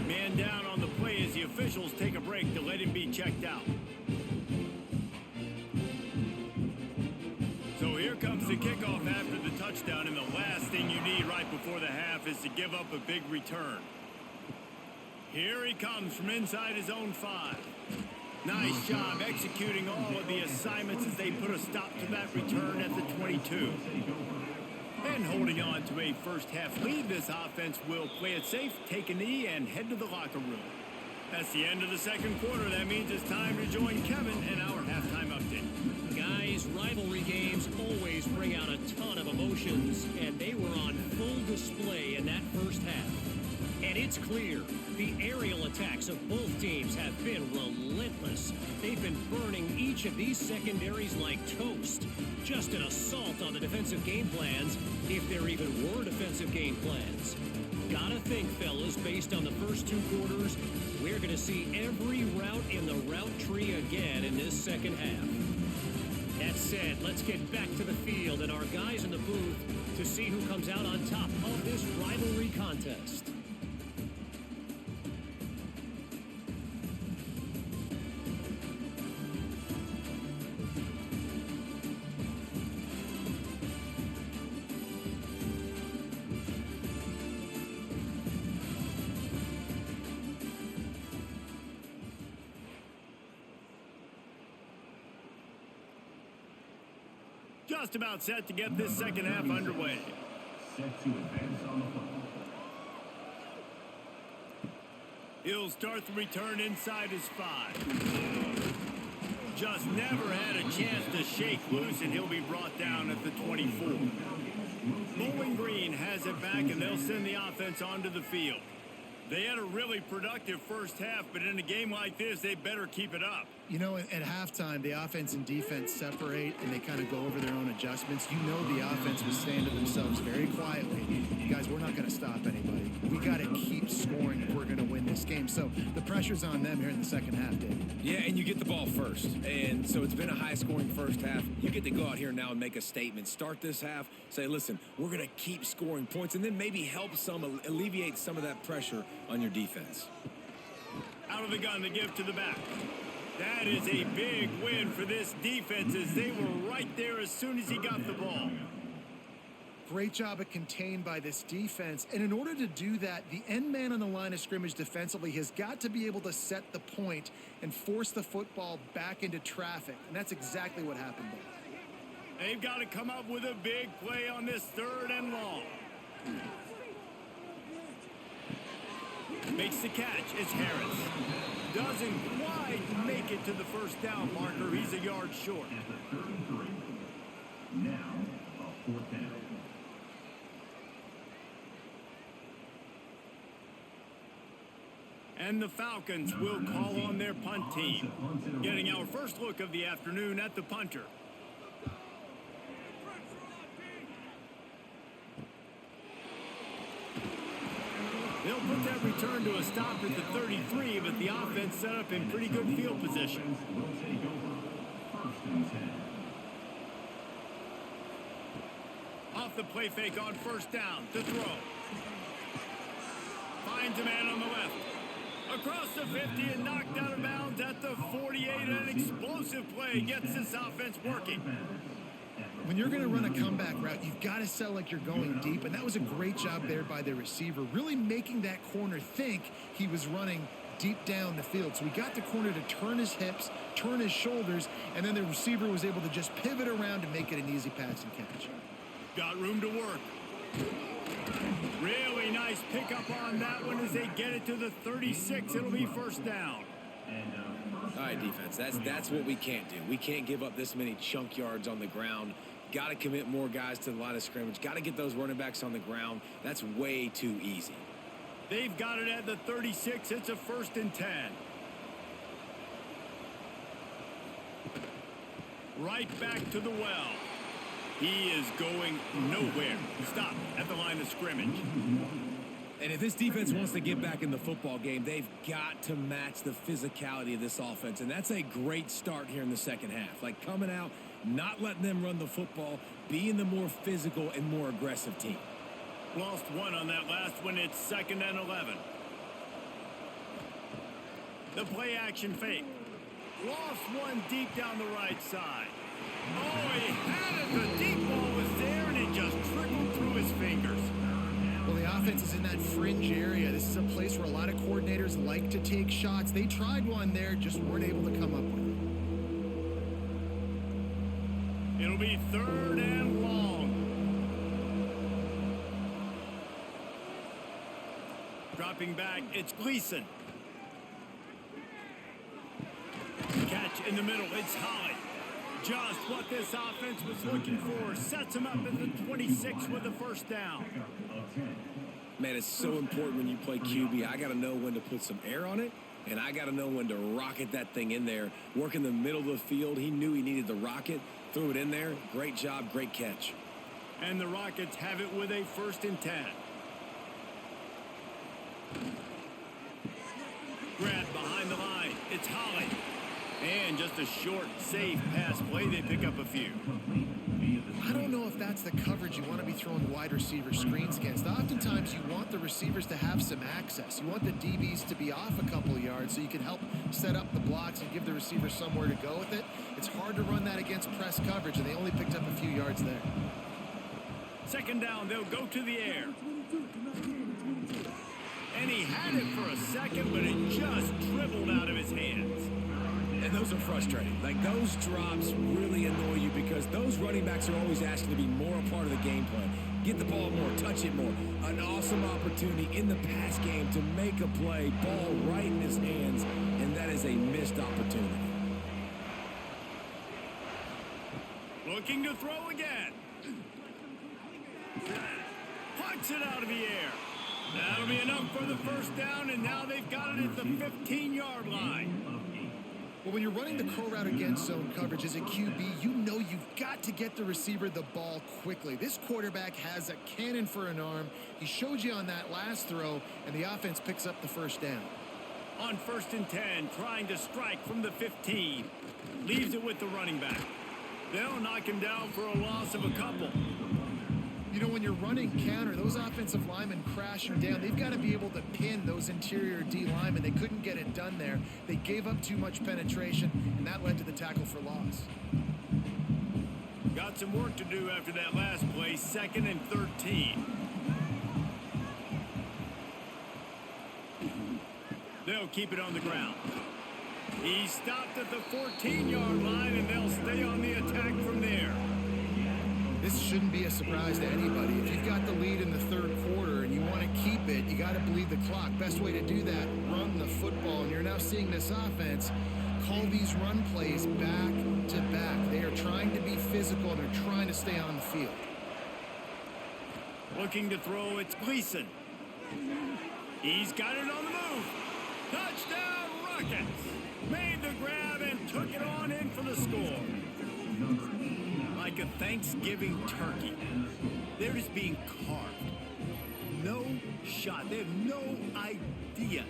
Man down on the play as the officials take a break to let him be checked out. So here comes the kickoff after the touchdown, and the last thing you need right before the half is to give up a big return. Here he comes from inside his own 5. Nice job executing all of the assignments as they put a stop to that return at the 22. And holding on to a first half lead, this offense will play it safe, take a knee, and head to the locker room. That's the end of the second quarter. That means it's time to join Kevin in our halftime update. Guys, rivalry games always bring out a ton of emotions, and they were on full display in that first half. And it's clear, the aerial attacks of both teams have been relentless. They've been burning each of these secondaries like toast. Just an assault on the defensive game plans, if there even were defensive game plans. Gotta think, fellas, based on the first 2 quarters, we're gonna see every route in the route tree again in this second half. That said, let's get back to the field and our guys in the booth to see who comes out on top of this rivalry contest. Just about set to get this second half underway. Set to advance on the football. He'll start the return inside his 5. Just never had a chance to shake loose, and he'll be brought down at the 24. Bowling Green has it back, and they'll send the offense onto the field. They had a really productive first half, but in a game like this, they better keep it up. You know, at halftime, the offense and defense separate, and they kind of go over their own adjustments. You know the offense was saying to themselves very quietly, guys, we're not going to stop anybody. We got to keep scoring if we're going to win this game. So the pressure's on them here in the second half, Dave. Yeah, and you get the ball first. And so it's been a high-scoring first half. You get to go out here now and make a statement. Start this half, say, listen, we're going to keep scoring points, and then maybe help alleviate some of that pressure on your defense. Out of the gun, the give to the back. That is a big win for this defense as they were right there as soon as he got the ball. Great job of contained by this defense. And in order to do that, the end man on the line of scrimmage defensively has got to be able to set the point and force the football back into traffic. And that's exactly what happened there. They've got to come up with a big play on this 3rd and long. Makes the catch. It's Harris. Doesn't quite make it to the first down marker. He's a yard short. At the 33. Now, a 4th down. And the Falcons will call on their punt team. Getting our first look of the afternoon at the punter. return to a stop at the 33, but the offense set up in pretty good field position. Will take over 1st and 10. Off the play fake on 1st down to throw. Finds a man on the left. Across the 50 and knocked out of bounds at the 48. An explosive play gets this offense working. When you're going to run a comeback route, you've got to sell like you're going deep, and that was a great job there by the receiver, really making that corner think he was running deep down the field. So he got the corner to turn his hips, turn his shoulders, and then the receiver was able to just pivot around and make it an easy pass and catch. Got room to work. Really nice pickup on that one as they get it to the 36. It'll be 1st down. All right, defense, that's what we can't do. We can't give up this many chunk yards on the ground. Got to commit more guys to the line of scrimmage. Got to get those running backs on the ground. That's way too easy. They've got it at the 36. It's a 1st and 10. Right back to the well. He is going nowhere. Stop at the line of scrimmage. And if this defense wants to get back in the football game, they've got to match the physicality of this offense. And that's a great start here in the 2nd half. Like coming out, not letting them run the football, being the more physical and more aggressive team. Lost one on that last one. It's 2nd and 11. The play action fake. Lost one deep down the right side. Oh, he had it. The deep ball was there, and it just trickled through his fingers. Well, the offense is in that fringe area. This is a place where a lot of coordinators like to take shots. They tried one there, just weren't able to come up with it. It'll be 3rd and long. Dropping back, it's Gleason. Catch in the middle, it's Holly. Just what this offense was looking for. Sets him up at the 26 with the 1st down. Man, it's so important when you play QB. I got to know when to put some air on it, and I got to know when to rocket that thing in there. Work in the middle of the field. He knew he needed the rocket. Threw it in there. Great job, great catch. And the Rockets have it with a 1st and 10. Grab behind the line. It's Holly. And just a short, safe pass play. They pick up a few. I don't know if that's the coverage you want to be throwing wide receiver screens against. Oftentimes, you want the receivers to have some access. You want the DBs to be off a couple of yards so you can help set up the blocks and give the receiver somewhere to go with it. It's hard to run that against press coverage, and they only picked up a few yards there. 2nd down, they'll go to the air. And he had it for a second, but it just dribbled out of his hands. And those are frustrating. Like, those drops really annoy you because those running backs are always asking to be more a part of the game plan. Get the ball more, touch it more. An awesome opportunity in the pass game to make a play, ball right in his hands, and that is a missed opportunity. Looking to throw again. Punts it out of the air. That'll be enough for the 1st down, and now they've got it at the 15-yard line. Well, when you're running the curl route against zone coverage as a QB, you know you've got to get the receiver the ball quickly. This quarterback has a cannon for an arm. He showed you on that last throw, and the offense picks up the 1st down. On 1st and 10, trying to strike from the 15. Leaves it with the running back. They'll knock him down for a loss of a couple. You know, when you're running counter, those offensive linemen crashing down, they've got to be able to pin those interior D linemen. They couldn't get it done there. They gave up too much penetration, and that led to the tackle for loss. Got some work to do after that last play, 2nd and 13. They'll keep it on the ground. He stopped at the 14-yard line, and they'll stay on the attack from there. This shouldn't be a surprise to anybody. If you've got the lead in the 3rd quarter and you want to keep it, you got to bleed the clock. Best way to do that, run the football. And you're now seeing this offense call these run plays back to back. They are trying to be physical, and they're trying to stay on the field. Looking to throw, it's Gleason. He's got it on the move. Touchdown, Rockets. Made the grab and took it on in for the score. Like a Thanksgiving turkey. They're just being carved. no shot. They have no idea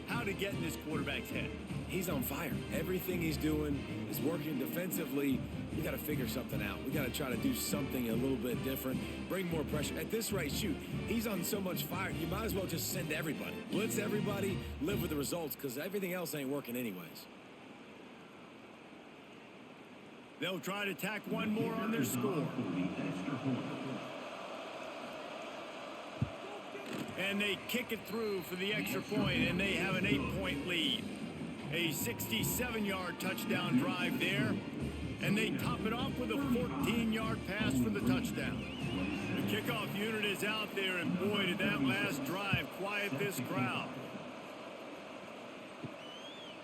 how to get in this quarterback's head. He's on fire. Everything he's doing is working defensively. We got to figure something out. We got to try to do something a little bit different, bring more pressure. At this rate, shoot, he's on so much fire, you might as well just send everybody. Blitz everybody, live with the results, because everything else ain't working anyways. They'll try to tack one more on their score. And they kick it through for the extra point, and they have an 8-point lead. A 67-yard touchdown drive there, and they top it off with a 14-yard pass for the touchdown. The kickoff unit is out there, and boy, did that last drive quiet this crowd.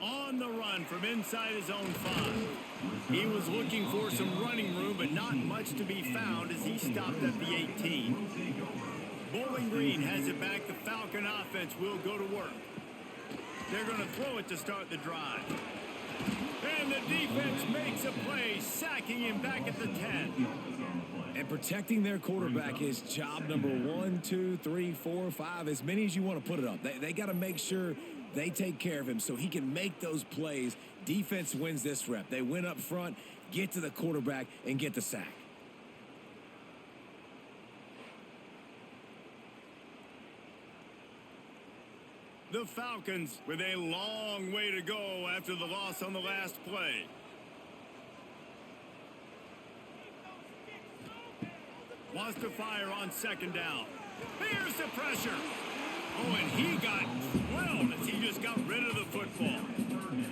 On the run from inside his own 5. He was looking for some running room, but not much to be found as he stopped at the 18. Bowling Green has it back. The Falcon offense will go to work. They're going to throw it to start the drive. And the defense makes a play, sacking him back at the 10. And protecting their quarterback is job number 1, 2, 3, 4, 5, as many as you want to put it up. They got to make sure they take care of him so he can make those plays. Defense wins this rep. They win up front, get to the quarterback, and get the sack. The Falcons with a long way to go after the loss on the last play. Wants to fire on second down. Here's the pressure. Oh, and he got drilled as he just got rid of the football.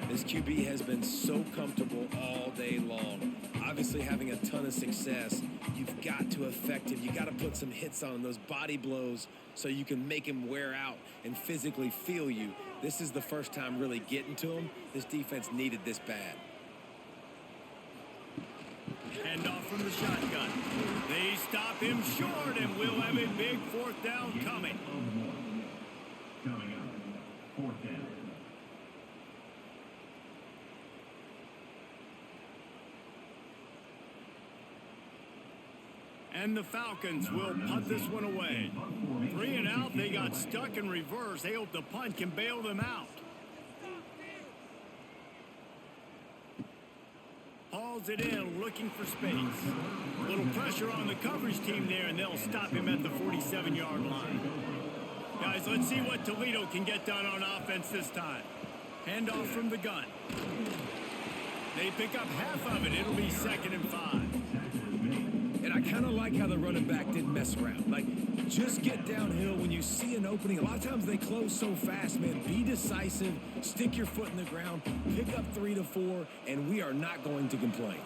This QB has been so comfortable all day long. Obviously having a ton of success. You've got to affect him. You got to put some hits on him, those body blows, so you can make him wear out and physically feel you. This is the first time really getting to him. This defense needed this bad. Hand off from the shotgun. They stop him short, and we'll have a big 4th down coming. Coming up, 4th down. And the Falcons will punt this one away. 3 and out. They got stuck in reverse. They hope the punt can bail them out. Hauls it in, looking for space. A little pressure on the coverage team there, and they'll stop him at the 47-yard line. Guys, let's see what Toledo can get done on offense this time. Handoff from the gun. They pick up half of it. It'll be 2nd and 5. And I kind of like how the running back didn't mess around. Like, just get downhill when you see an opening. A lot of times they close so fast, man. Be decisive, stick your foot in the ground, pick up 3 to 4, and we are not going to complain.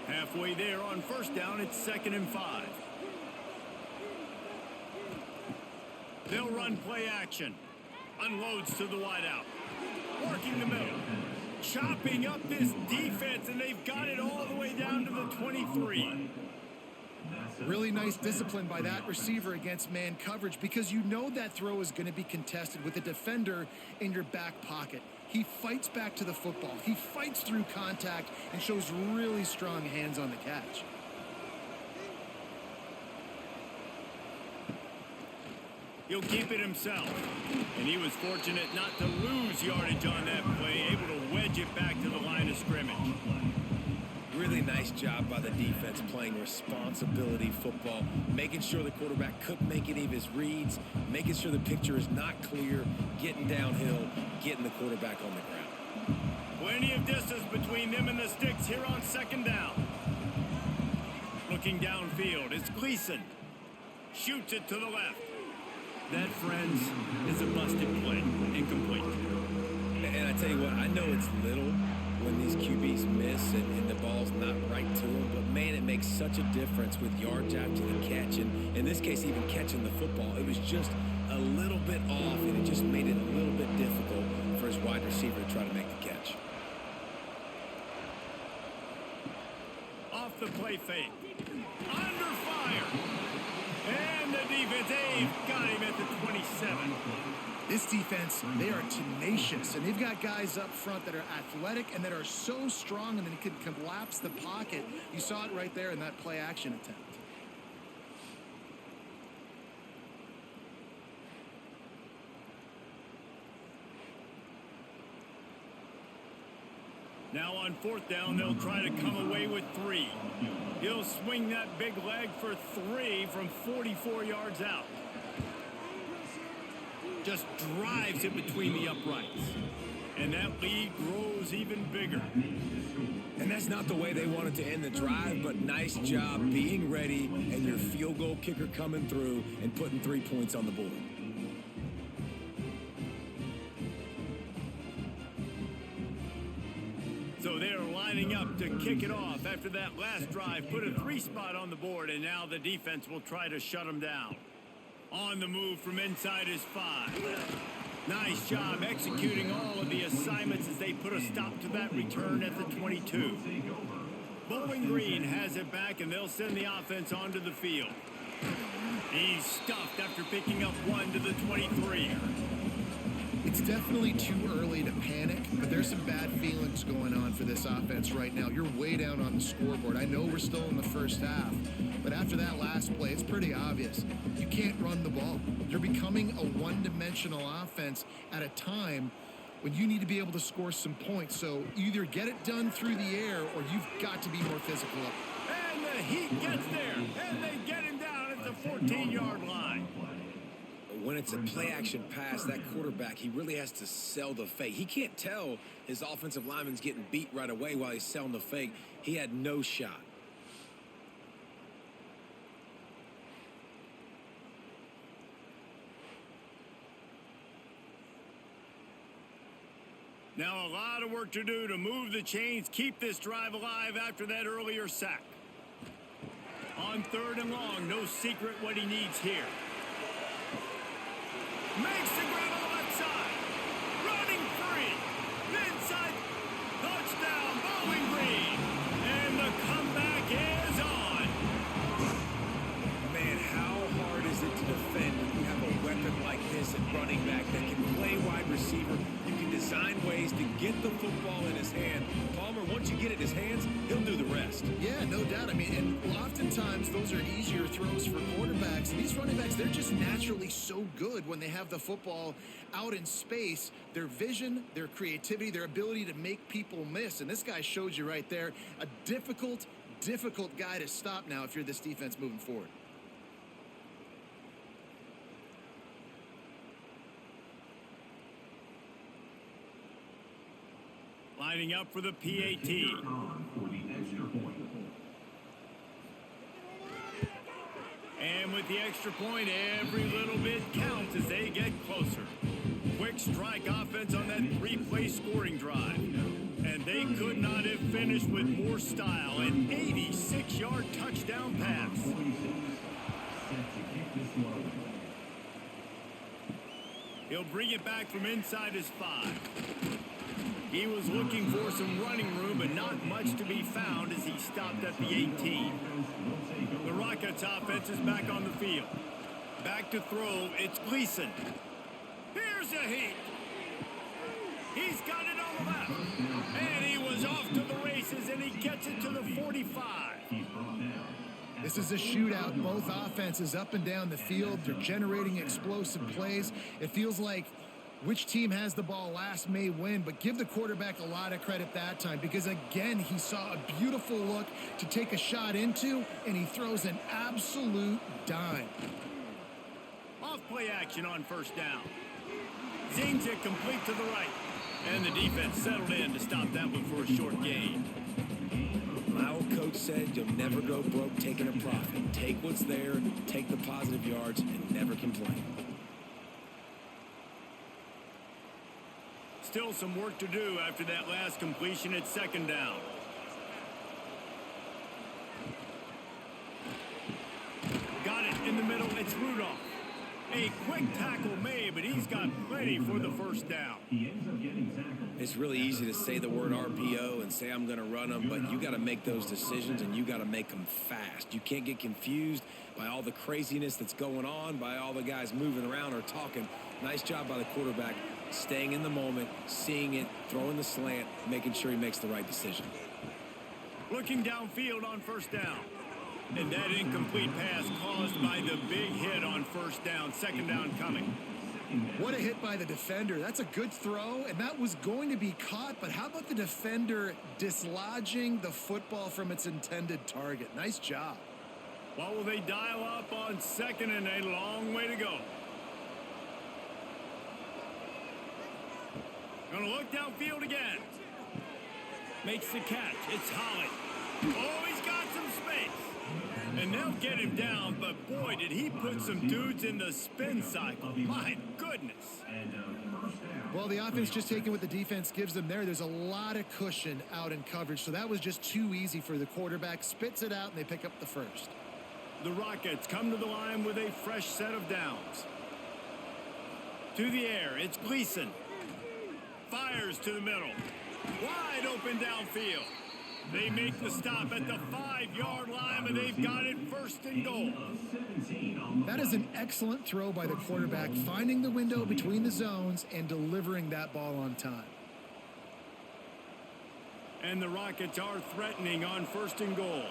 Halfway there on 1st down, it's 2nd and 5. They'll run play action. Unloads to the wideout. Working the middle. Chopping up this defense, and they've got it all the way down to the 23. Really nice discipline by that receiver against man coverage, because you know that throw is going to be contested with a defender in your back pocket. He fights back to the football. He fights through contact and shows really strong hands on the catch. He'll keep it himself. And he was fortunate not to lose yardage on that play, able to wedge it back to the line of scrimmage. Really nice job by the defense playing responsibility football, making sure the quarterback couldn't make any of his reads, making sure the picture is not clear, getting downhill, getting the quarterback on the ground. Plenty of distance between them and the sticks here on 2nd down. Looking downfield, it's Gleason. Shoots it to the left. That, friends, is a busted play. Incomplete. And I tell you what, I know it's little when these QBs miss and the ball's not right to them, but man, it makes such a difference with yards after the catch, and in this case, even catching the football. It was just a little bit off, and it just made it a little bit difficult for his wide receiver to try to make the catch. Off the play fake. Under fire. And the defense, they've got him at the 27. This defense, they are tenacious, and they've got guys up front that are athletic and that are so strong and they can collapse the pocket. You saw it right there in that play action attempt. Now on fourth down, they'll try to come away with 3. He'll swing that big leg for 3 from 44 yards out. Just drives it between the uprights. And that lead grows even bigger. And that's not the way they wanted to end the drive, but nice job being ready and your field goal kicker coming through and putting 3 points on the board. So they're lining up to kick it off after that last drive. Put a 3 spot on the board, and now the defense will try to shut them down. On the move from inside his 5. Nice job executing all of the assignments as they put a stop to that return at the 22. Bowling Green has it back, and they'll send the offense onto the field. He's stuffed after picking up 1 to the 23. It's definitely too early to panic, but there's some bad feelings going on for this offense right now. You're way down on the scoreboard. I know we're still in the first half, but after that last play, it's pretty obvious. You can't run the ball. You're becoming a one-dimensional offense at a time when you need to be able to score some points. So either get it done through the air or you've got to be more physical. And the Heat gets there, and they get him down at the 14-yard line. When it's a play-action pass, that quarterback, he really has to sell the fake. He can't tell his offensive lineman's getting beat right away while he's selling the fake. He had no shot. Now a lot of work to do to move the chains, keep this drive alive after that earlier sack. On 3rd and long, no secret what he needs here. Makes the grab on the left side. Running free. Inside. Touchdown, Bowling Green. And the comeback is on. Man, how hard is it to defend when you have a weapon like this at running back that can play wide receiver? You can design ways to get the football in his hand. Palmer, once you get it in his hands, he'll do the rest. Yeah, no doubt. I mean, and oftentimes those are easier throws for quarterbacks. And these running backs, they're just naturally so good when they have the football out in space. Their vision, their creativity, their ability to make people miss. And this guy showed you right there, a difficult guy to stop now if you're this defense moving forward. Lining up for the PAT. For the extra point. And with the extra point, every little bit counts as they get closer. Quick strike offense on that 3-play scoring drive. And they could not have finished with more style. An 86-yard touchdown pass. He'll bring it back from inside his 5. He was looking for some running room, but not much to be found as he stopped at the 18. The Rockets offense is back on the field. Back to throw, it's Gleason. Here's a Heat. He's got it on the left. And he was off to the races, and he gets it to the 45. This is a shootout. Both offenses up and down the field. They're generating explosive plays. It feels like which team has the ball last may win, but give the quarterback a lot of credit that time because, again, he saw a beautiful look to take a shot into, and he throws an absolute dime. Off play action on 1st down. Zings it complete to the right. And the defense settled in to stop that one for a short gain. My old coach said you'll never go broke taking a profit. Take what's there, take the positive yards, and never complain. Still some work to do after that last completion at 2nd down. Got it in the middle. It's Rudolph. A quick tackle made, but he's got plenty for the 1st down. He ends up getting tackled. It's really easy to say the word RPO and say I'm going to run them, but you got to make those decisions and you got to make them fast. You can't get confused by all the craziness that's going on, by all the guys moving around or talking. Nice job by the quarterback, staying in the moment, seeing it, throwing the slant, making sure he makes the right decision. Looking downfield on 1st down. And that incomplete pass caused by the big hit on 1st down. 2nd down coming. What a hit by the defender. That's a good throw, and that was going to be caught, but how about the defender dislodging the football from its intended target? Nice job. What will they dial up on second and a long way to go? Gonna look downfield again. Makes the catch. It's Holly. Oh, he's got some space. And they'll get him down, but boy, did he put some dudes in the spin cycle. My goodness. Well, the offense just taking what the defense gives them there. There's a lot of cushion out in coverage, so that was just too easy for the quarterback. Spits it out, and they pick up the first. The Rockets come to the line with a fresh set of downs. To the air, it's Gleason. Fires to the middle. Wide open downfield. They make the stop at the 5-yard line, and they've got it first and goal. That is an excellent throw by the quarterback, finding the window between the zones and delivering that ball on time. And the Rockets are threatening on first and goal.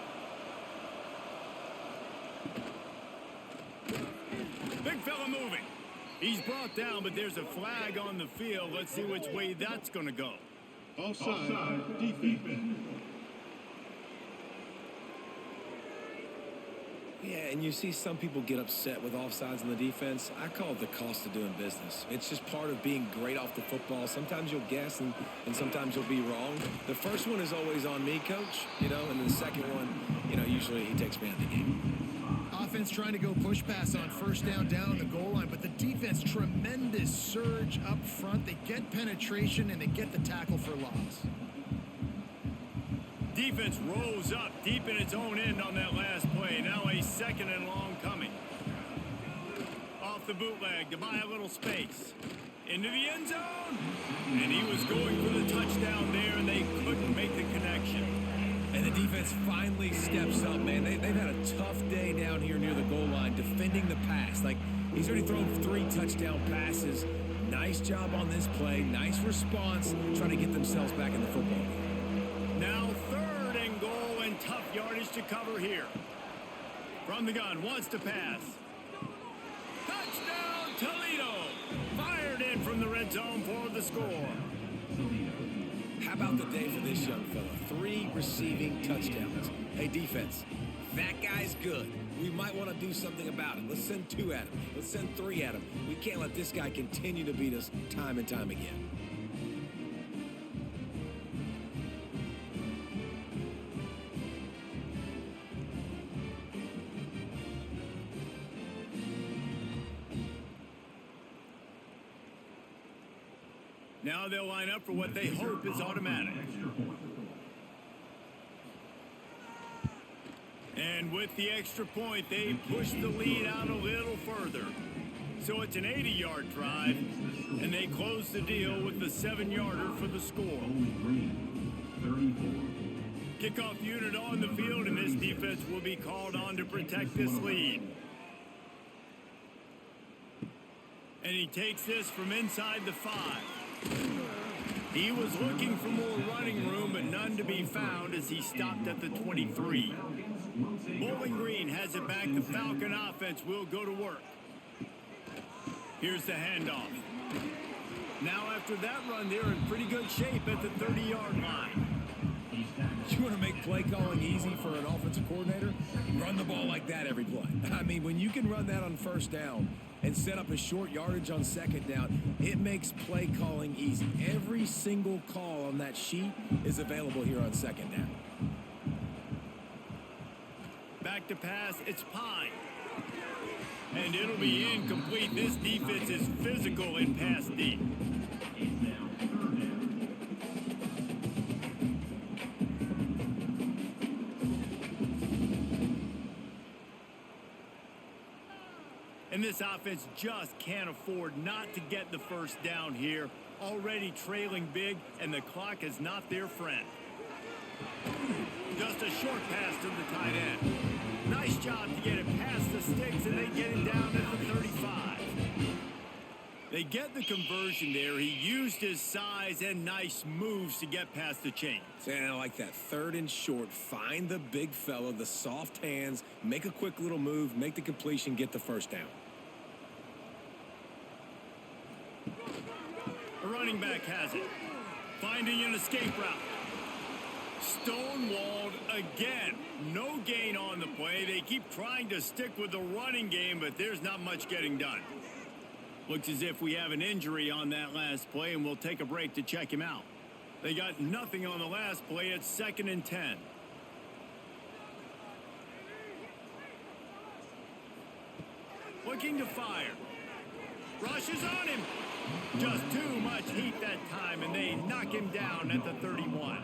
Big fella moving. He's brought down, but there's a flag on the field. Let's see which way that's going to go. Offside, defense. Yeah, and you see some people get upset with offsides in the defense. I call it the cost of doing business. It's just part of being great off the football. Sometimes you'll guess and sometimes you'll be wrong. The first one is always on me, coach, and then the second one, usually he takes me out of the game. Offense trying to go push pass on first down the goal line, but the defense, tremendous surge up front. They get penetration and they get the tackle for loss. Defense rolls up deep in its own end on that last play. Now a second and long coming. Off the bootleg to buy a little space. Into the end zone. And he was going for the touchdown there, and they couldn't make the connection. And the defense finally steps up, man. They've had a tough day down here near the goal line defending the pass. Like, he's already thrown 3 touchdown passes. Nice job on this play. Nice response, trying to get themselves back in the football game. Now third and goal, and tough yardage to cover here. From the gun, wants to pass. Touchdown, Toledo! Fired in from the red zone for the score. How about the day for this young fella? 3 receiving touchdowns. Hey, defense, that guy's good. We might want to do something about it. Let's send 2 at him. Let's send 3 at him. We can't let this guy continue to beat us time and time again. Now they'll line up for what they hope is automatic. And with the extra point, they push the lead out a little further. So it's an 80-yard drive, and they close the deal with the 7-yarder for the score. Kickoff unit on the field, and this defense will be called on to protect this lead. And he takes this from inside the 5. He was looking for more running room, but none to be found as he stopped at the 23. Bowling Green has it back. The Falcon offense will go to work. Here's the handoff. Now after that run, they're in pretty good shape at the 30-yard line. You want to make play calling easy for an offensive coordinator? Run the ball like that every play. I mean, when you can run that on first down and set up a short yardage on second down, it makes play calling easy. Every single call on that sheet is available here on second down. Back to pass, it's Pine. And it'll be incomplete. This defense is physical in pass deep. And this offense just can't afford not to get the first down here. Already trailing big, and the clock is not their friend. Just a short pass to the tight end. Nice job to get it past the sticks, and they get it down at the 35. They get the conversion there. He used his size and nice moves to get past the chains. And I like that. 3rd and short. Find the big fella, the soft hands, make a quick little move, make the completion, get the first down. running back has it. Finding an escape route. Stonewalled again. No gain on the play. They keep trying to stick with the running game, but there's not much getting done. Looks as if we have an injury on that last play, and we'll take a break to check him out. They got nothing on the last play. It's 2nd and 10. Looking to fire. Rushes on him. Just too much heat that time, and they knock him down at the 31.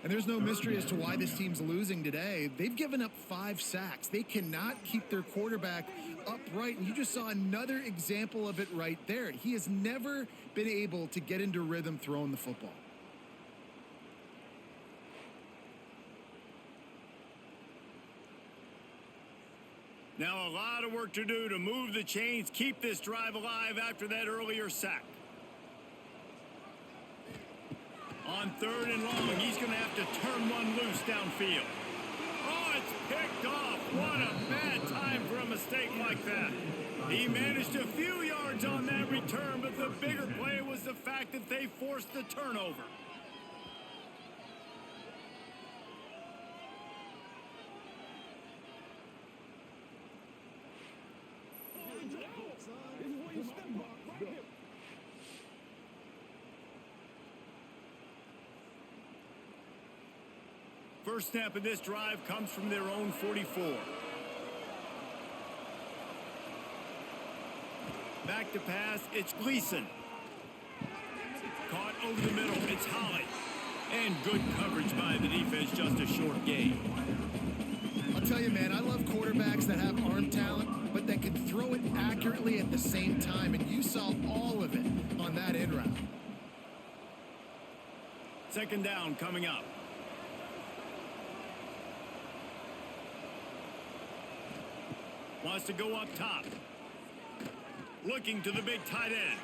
And there's no mystery as to why this team's losing today. They've given up 5 sacks. They cannot keep their quarterback upright, and you just saw another example of it right there. He has never been able to get into rhythm throwing the football. Now a lot of work to do to move the chains, keep this drive alive after that earlier sack. On 3rd and long, he's going to have to turn one loose downfield. Oh, it's picked off. What a bad time for a mistake like that. He managed a few yards on that return, but the bigger play was the fact that they forced the turnover. First snap of this drive comes from their own 44. Back to pass, it's Gleason. Caught over the middle, it's Holly. And good coverage by the defense, just a short gain. I'll tell you, man, I love quarterbacks that have arm talent, but that can throw it accurately at the same time, and you saw all of it on that in route. 2nd down coming up. Wants to go up top. Looking to the big tight end.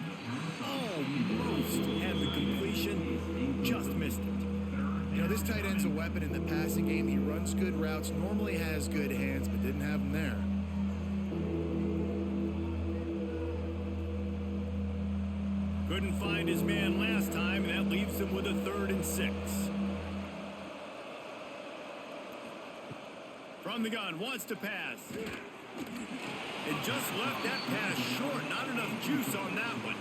Almost had the completion. Just missed it. You know, this tight end's a weapon in the passing game. He runs good routes, normally has good hands, but didn't have them there. Couldn't find his man last time, and that leaves him with a 3rd and 6. From the gun, wants to pass. It just left that pass short. Not enough juice on that one.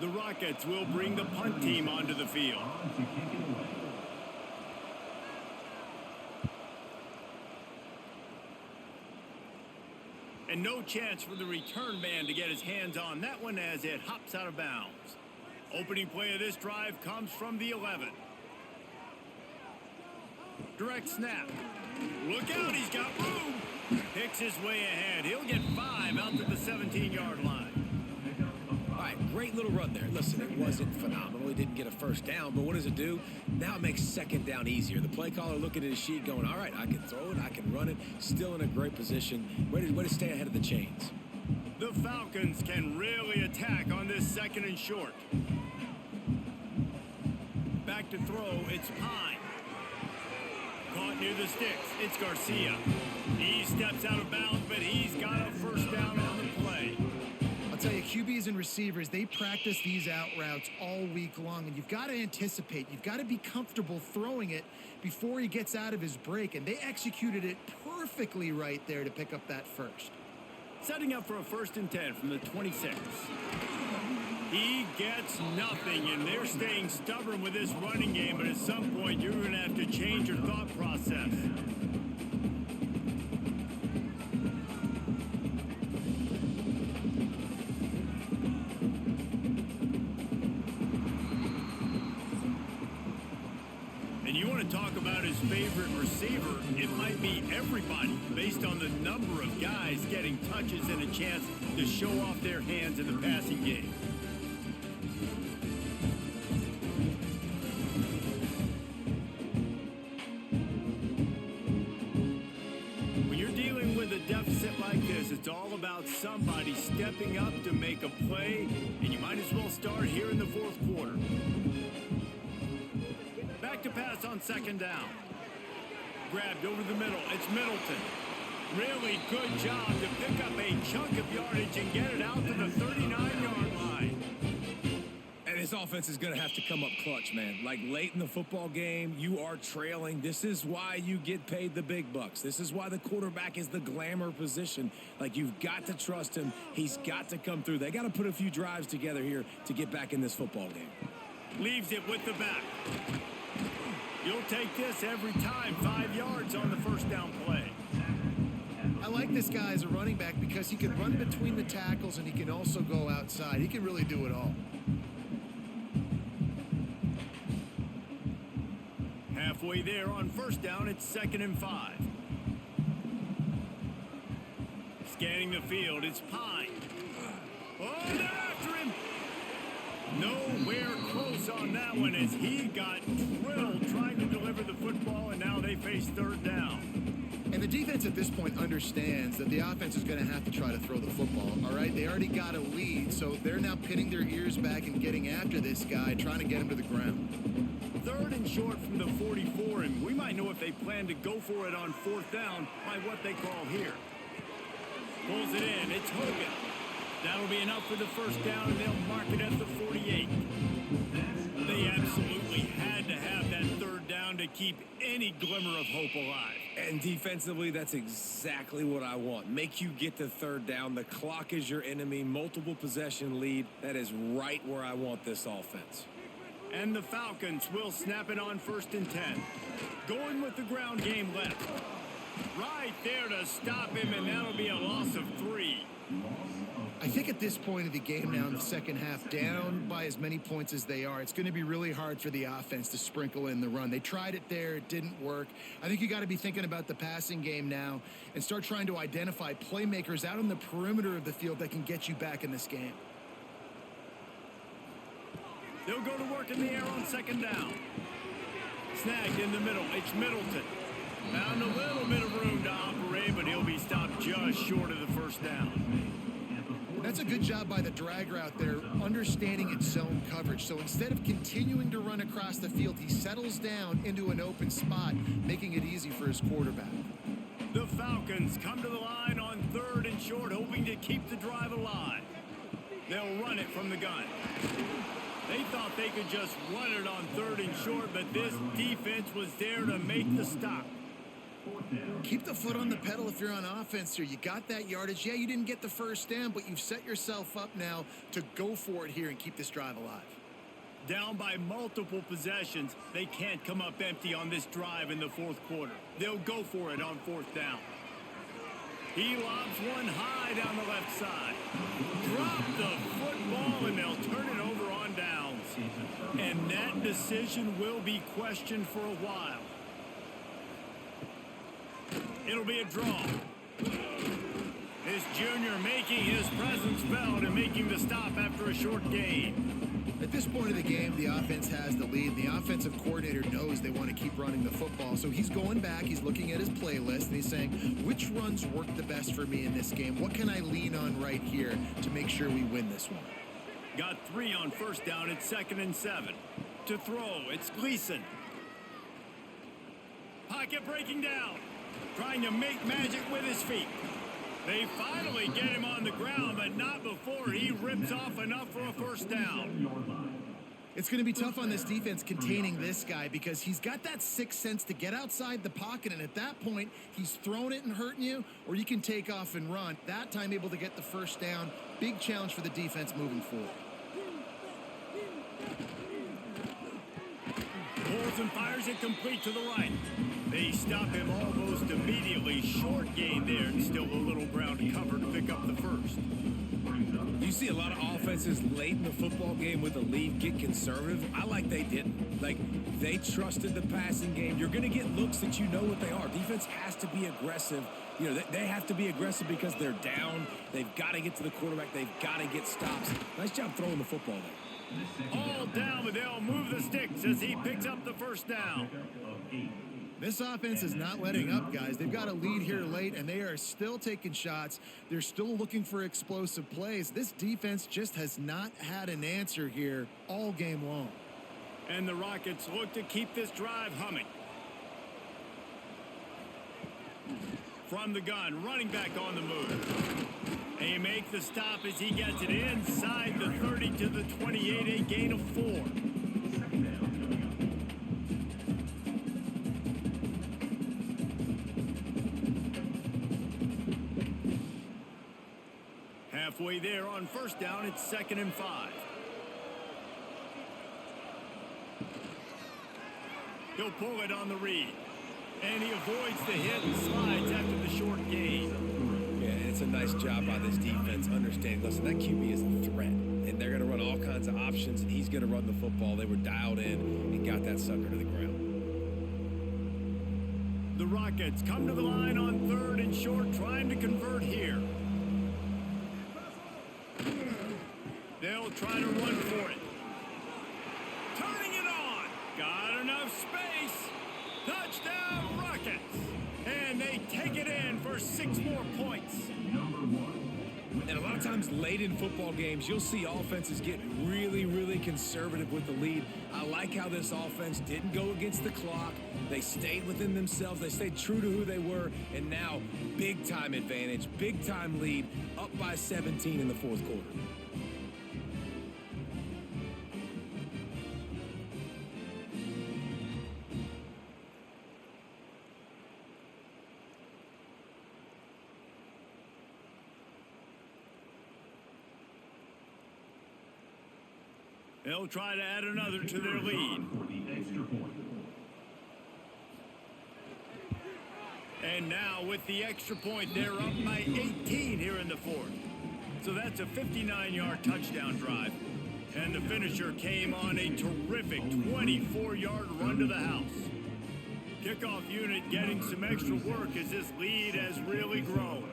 The Rockets will bring the punt team onto the field. And no chance for the return man to get his hands on that one as it hops out of bounds. Opening play of this drive comes from the 11. Direct snap. Look out, he's got room. Picks his way ahead. He'll get 5 out to the 17-yard line. All right, great little run there. Listen, it wasn't phenomenal. He didn't get a first down, but what does it do? Now it makes 2nd down easier. The play caller looking at his sheet going, all right, I can throw it, I can run it. Still in a great position. Way to stay ahead of the chains. The Falcons can really attack on this 2nd and short. Back to throw, it's Pine. Caught near the sticks, it's Garcia. He steps out of bounds, but he's got a first down on the play. I'll tell you, QBs and receivers, they practice these out routes all week long, and you've got to anticipate. You've got to be comfortable throwing it before he gets out of his break, and they executed it perfectly right there to pick up that first. Setting up for a 1st and 10 from the 26. He gets nothing, and they're staying stubborn with this running game, but at some point you're going to have to change your thought process. And you want to talk about his favorite receiver, it might be everybody based on the number of guys getting touches and a chance to show off their hands in the passing game. When you're dealing with a deficit like this, it's all about somebody stepping up to make a play, and you might as well start here in the 4th quarter. Back to pass on second down. Grabbed over the middle. It's Middleton. Really good job to pick up a chunk of yardage and get it out to the 39-yard line. And his offense is going to have to come up clutch, man. Like late in the football game, you are trailing. This is why you get paid the big bucks. This is why the quarterback is the glamour position. Like, you've got to trust him. He's got to come through. They got to put a few drives together here to get back in this football game. Leaves it with the back. You'll take this every time. 5 yards on the first down play. I like this guy as a running back because he can run between the tackles and he can also go outside. He can really do it all. Halfway there on first down, it's 2nd and 5. Scanning the field, it's Pine. Oh, they're after him. Nowhere close on that one as he got drilled trying to deliver the football, and now they face 3rd down. And the defense at this point understands that the offense is going to have to try to throw the football, all right? They already got a lead, so they're now pinning their ears back and getting after this guy, trying to get him to the ground. 3rd and short from the 44, and we might know if they plan to go for it on 4th down by what they call here. Pulls it in. It's Hogan. That'll be enough for the first down, and they'll mark it at the 48. They absolutely had to have that 3rd down to keep any glimmer of hope alive. And defensively, that's exactly what I want. Make you get to 3rd down. The clock is your enemy. Multiple possession lead. That is right where I want this offense. And the Falcons will snap it on 1st and 10. Going with the ground game left. Right there to stop him, and that'll be a loss of 3. I think at this point of the game now in the second half, down by as many points as they are, it's going to be really hard for the offense to sprinkle in the run. They tried it there. It didn't work. I think you got to be thinking about the passing game now and start trying to identify playmakers out on the perimeter of the field that can get you back in this game. They'll go to work in the air on 2nd down. Snagged in the middle. It's Middleton. Found a little bit of room to operate, but he'll be stopped just short of the 1st down. That's a good job by the dragger out there, understanding its zone coverage. So instead of continuing to run across the field, he settles down into an open spot, making it easy for his quarterback. The Falcons come to the line on 3rd and short, hoping to keep the drive alive. They'll run it from the gun. They thought they could just run it on 3rd and short, but this defense was there to make the stop. Keep the foot on the pedal if you're on offense here. You got that yardage. Yeah, you didn't get the 1st down, but you've set yourself up now to go for it here and keep this drive alive. Down by multiple possessions, they can't come up empty on this drive in the 4th quarter. They'll go for it on 4th down. He lobs one high down the left side. Drop the football, and they'll turn it over on downs. And that decision will be questioned for a while. It'll be a draw. His junior making his presence felt and making the stop after a short gain. At this point of the game, the offense has the lead. The offensive coordinator knows they want to keep running the football. So he's going back, he's looking at his playlist, and he's saying, which runs work the best for me in this game? What can I lean on right here to make sure we win this one? Got 3 on 1st down at 2nd and 7. To throw, it's Gleason. Pocket breaking down. Trying to make magic with his feet. They finally get him on the ground, but not before he rips off enough for a 1st down. It's going to be tough on this defense containing this guy because he's got that 6th sense to get outside the pocket, and at that point, he's throwing it and hurting you, or you can take off and run. That time able to get the 1st down. Big challenge for the defense moving forward. Pulls and fires it complete to the right. They stop him almost immediately. Short gain there, and still a little ground to cover to pick up the 1st. You see a lot of offenses late in the football game with a lead get conservative. I like they didn't. Like, they trusted the passing game. You're going to get looks that you know what they are. Defense has to be aggressive. You know, they have to be aggressive because they're down. They've got to get to the quarterback. They've got to get stops. Nice job throwing the football there. All down, but they'll move the sticks as he picks up the 1st down. This offense is not letting up, guys. They've got a lead here late, and they are still taking shots. They're still looking for explosive plays. This defense just has not had an answer here all game long. And the Rockets look to keep this drive humming. From the gun, running back on the move. They make the stop as he gets it inside the 30 to the 28, a gain of 4. Halfway there on first down, it's 2nd and 5. He'll pull it on the read. And he avoids the hit and slides after the short gain. Yeah, and it's a nice job by this defense understanding, listen, that QB is a threat. And they're going to run all kinds of options, and he's going to run the football. They were dialed in and got that sucker to the ground. The Rockets come to the line on 3rd and short, trying to convert here. They'll try to run for it. Turning it on. Got enough space. Touchdown, Rockets. And they take it in for 6 more points. And a lot of times late in football games, you'll see offenses get really, really conservative with the lead. I like how this offense didn't go against the clock. They stayed within themselves. They stayed true to who they were. And now, big-time advantage, big-time lead, up by 17 in the 4th quarter. They'll try to add another to their lead. And now with the extra point, they're up by 18 here in the 4th. So that's a 59-yard touchdown drive. And the finisher came on a terrific 24-yard run to the house. Kickoff unit getting some extra work as this lead has really grown.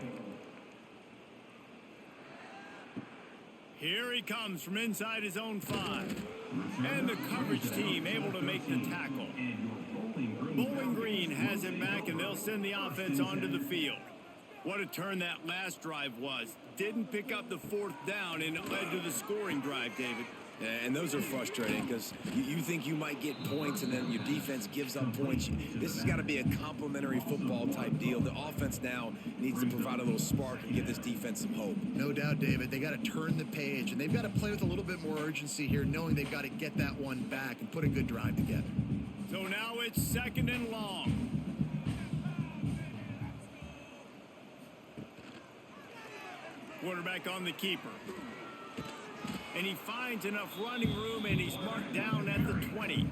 Here he comes from inside his own 5. And the coverage team able to make the tackle. Bowling Green has it back, and they'll send the offense onto the field. What a turn that last drive was. Didn't pick up the 4th down, and it led to the scoring drive, David. Yeah, and those are frustrating because you think you might get points and then your defense gives up points. This has got to be a complementary football type deal. The offense now needs to provide a little spark and give this defense some hope. No doubt, David. They got to turn the page, and they've got to play with a little bit more urgency here, knowing they've got to get that one back and put a good drive together. So now it's 2nd and long. Quarterback on the keeper. And he finds enough running room, and he's marked down at the 20.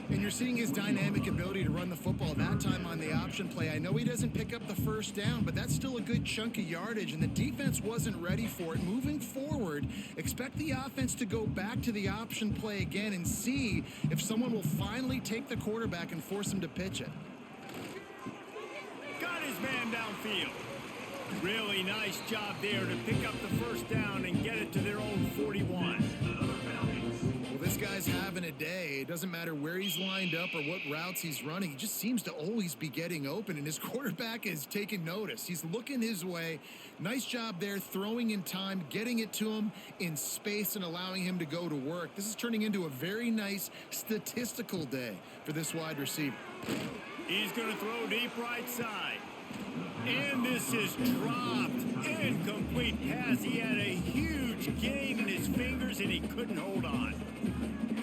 And you're seeing his dynamic ability to run the football that time on the option play. I know he doesn't pick up the 1st down, but that's still a good chunk of yardage, and the defense wasn't ready for it. Moving forward, expect the offense to go back to the option play again and see if someone will finally take the quarterback and force him to pitch it. Got his man downfield. Really nice job there to pick up the 1st down and get it to their own 41. Well, this guy's having a day. It doesn't matter where he's lined up or what routes he's running. He just seems to always be getting open, and his quarterback is taking notice. He's looking his way. Nice job there, throwing in time, getting it to him in space and allowing him to go to work. This is turning into a very nice statistical day for this wide receiver. He's going to throw deep right side. And this is dropped. Incomplete pass. He had a huge gain in his fingers, and he couldn't hold on.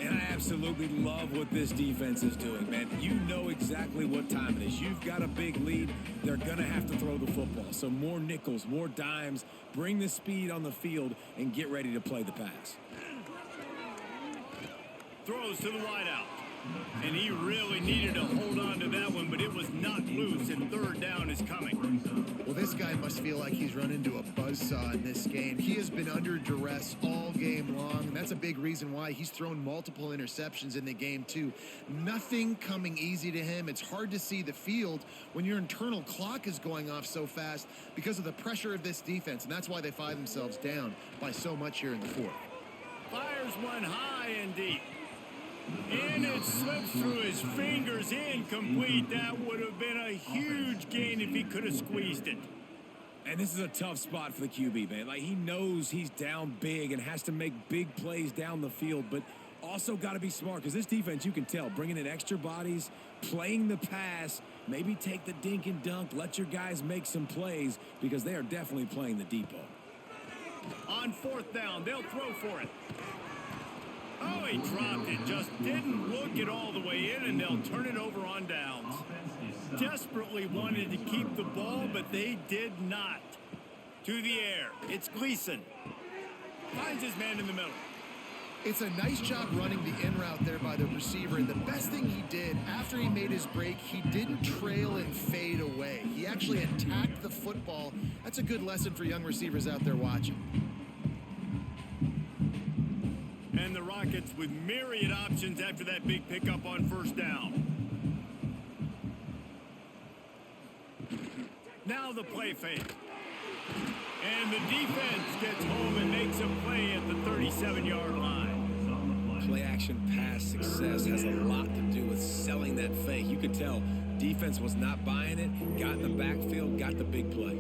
And I absolutely love what this defense is doing, man. You know exactly what time it is. You've got a big lead. They're going to have to throw the football. So more nickels, more dimes. Bring the speed on the field and get ready to play the pass. Throws to the wideout. And he really needed to hold on to that one, but it was not loose, and 3rd down is coming. Well, this guy must feel like he's run into a buzzsaw in this game. He has been under duress all game long, and that's a big reason why he's thrown multiple interceptions in the game, too. Nothing coming easy to him. It's hard to see the field when your internal clock is going off so fast because of the pressure of this defense, and that's why they find themselves down by so much here in the 4th. Fires one high and deep. And it slips through his fingers, incomplete. That would have been a huge gain if he could have squeezed it. And this is a tough spot for the QB, man. Like, he knows he's down big and has to make big plays down the field, but also got to be smart because this defense, you can tell, bringing in extra bodies, playing the pass, maybe take the dink and dunk, let your guys make some plays because they are definitely playing the depot. On fourth down, they'll throw for it. Oh, he dropped it. Just didn't look it all the way in, and they'll turn it over on downs. Desperately wanted to keep the ball, but they did not. To the air. It's Gleason. Finds his man in the middle. It's a nice job running the in route there by the receiver. And the best thing he did after he made his break, he didn't trail and fade away. He actually attacked the football. That's a good lesson for young receivers out there watching. And the Rockets with myriad options after that big pickup on first down. Now the play fake. And the defense gets home and makes a play at the 37-yard line. Play action pass success has a lot to do with selling that fake. You could tell defense was not buying it, got in the backfield, got the big play.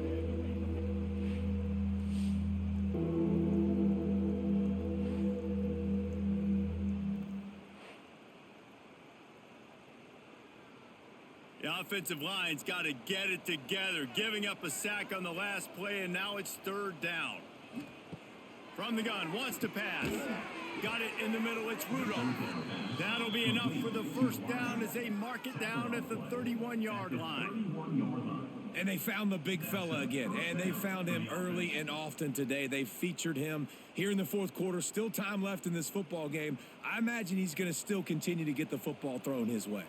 The offensive line's got to get it together, giving up a sack on the last play, and now it's third down. From the gun, wants to pass. Got it in the middle, it's Rudolph. That'll be enough for the first down as they mark it down at the 31-yard line. And they found the big fella again, and they found him early and often today. They featured him here in the fourth quarter. Still time left in this football game. I imagine he's going to still continue to get the football thrown his way.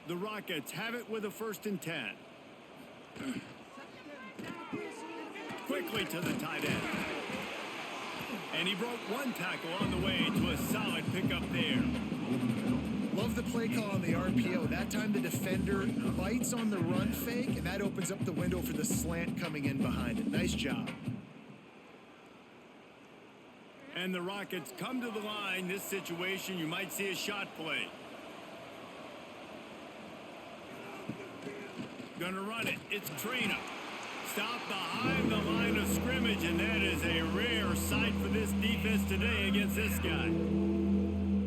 The Rockets have it with a 1st and 10. Quickly to the tight end. And he broke one tackle on the way to a solid pickup there. Love the play call on the RPO. That time the defender bites on the run fake, and that opens up the window for the slant coming in behind it. Nice job. And the Rockets come to the line. This situation, you might see a shot play. Gonna run it. It's Trina. Stop behind the line of scrimmage, and that is a rare sight for this defense today against this guy.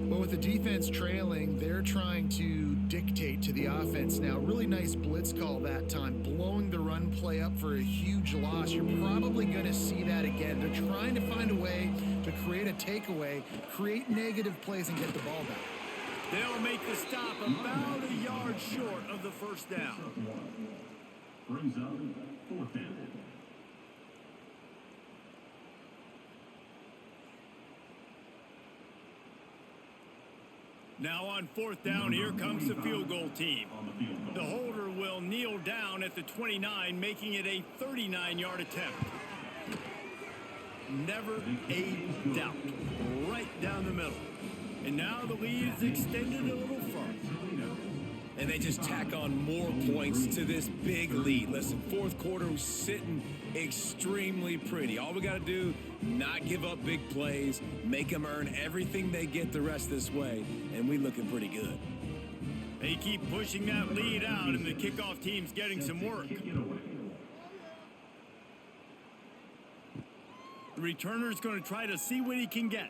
Well, with the defense trailing, they're trying to dictate to the offense now. Really nice blitz call that time, blowing the run play up for a huge loss. You're probably going to see that again. They're trying to find a way to create a takeaway, create negative plays, and get the ball back. They'll make the stop about a yard short of the first down. Brings up 4th down. Now on 4th down, here comes the field goal team. The holder will kneel down at the 29, making it a 39-yard attempt. Never a doubt. Right down the middle. And now the lead is extended a little further. And they just tack on more points to this big lead. Listen, fourth quarter was sitting extremely pretty. All we got to do, not give up big plays, make them earn everything they get the rest this way, and we looking pretty good. They keep pushing that lead out, and the kickoff team's getting some work. The returner's going to try to see what he can get.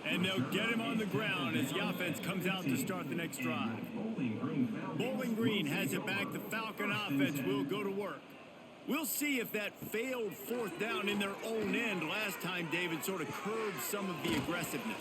And they'll get him on the ground as the offense comes out to start the next drive. Bowling Green has it back. The Falcon offense will go to work. We'll see if that failed 4th down in their own end last time, David, sort of curbed some of the aggressiveness.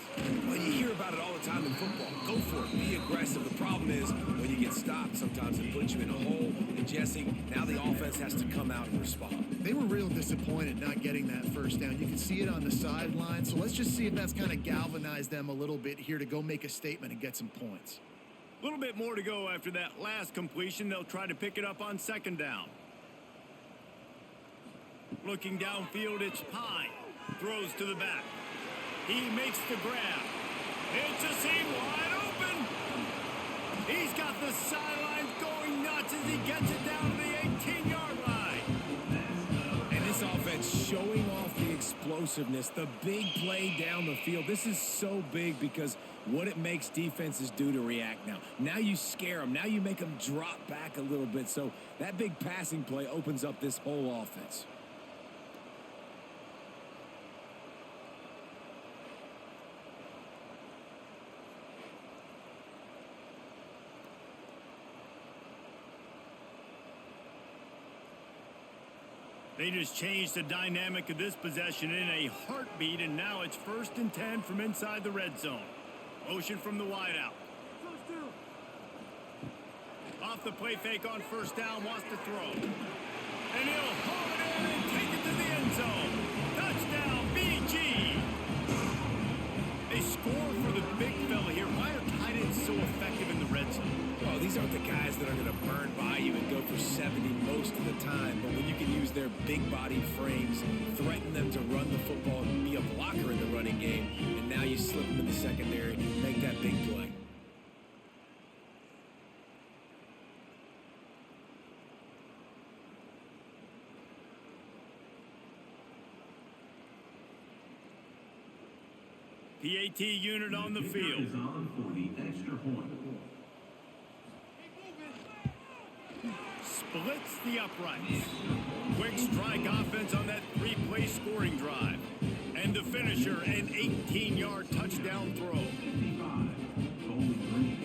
Well, you hear about it all the time in football. Go for it. Be aggressive. The problem is when you get stopped, sometimes it puts you in a hole. And, Jesse, now the offense has to come out and respond. They were real disappointed not getting that first down. You can see it on the sideline. So let's just see if that's kind of galvanized them a little bit here to go make a statement and get some points. A little bit more to go after that last completion. They'll try to pick it up on 2nd down. Looking downfield, it's Pine. Throws to the back. He makes the grab. It's a seam wide open. He's got the sidelines going nuts as he gets it down to the 18-yard line. And this offense showing off the explosiveness, the big play down the field. This is so big because what it makes defenses do to react now. Now you scare them. Now you make them drop back a little bit. So that big passing play opens up this whole offense. They just changed the dynamic of this possession in a heartbeat, and now it's 1st and 10 from inside the red zone. Motion from the wideout. Off the play fake on 1st down, wants to throw. And he'll haul it in and take it to the end zone. Touchdown, BG. They score for the big fella here. Why are tight ends so effective in the red zone? Well, these aren't the guys that are going to burn by you and go for 70 most of the time. But when you can use their big body frames, threaten them to run the football and be a blocker in the running game, and now you slip them in the secondary, make that big play. PAT unit on the field. Is on for the extra point. Splits the uprights. Quick strike offense on that 3-play scoring drive. And the finisher, an 18-yard touchdown throw. 55. Bowling Green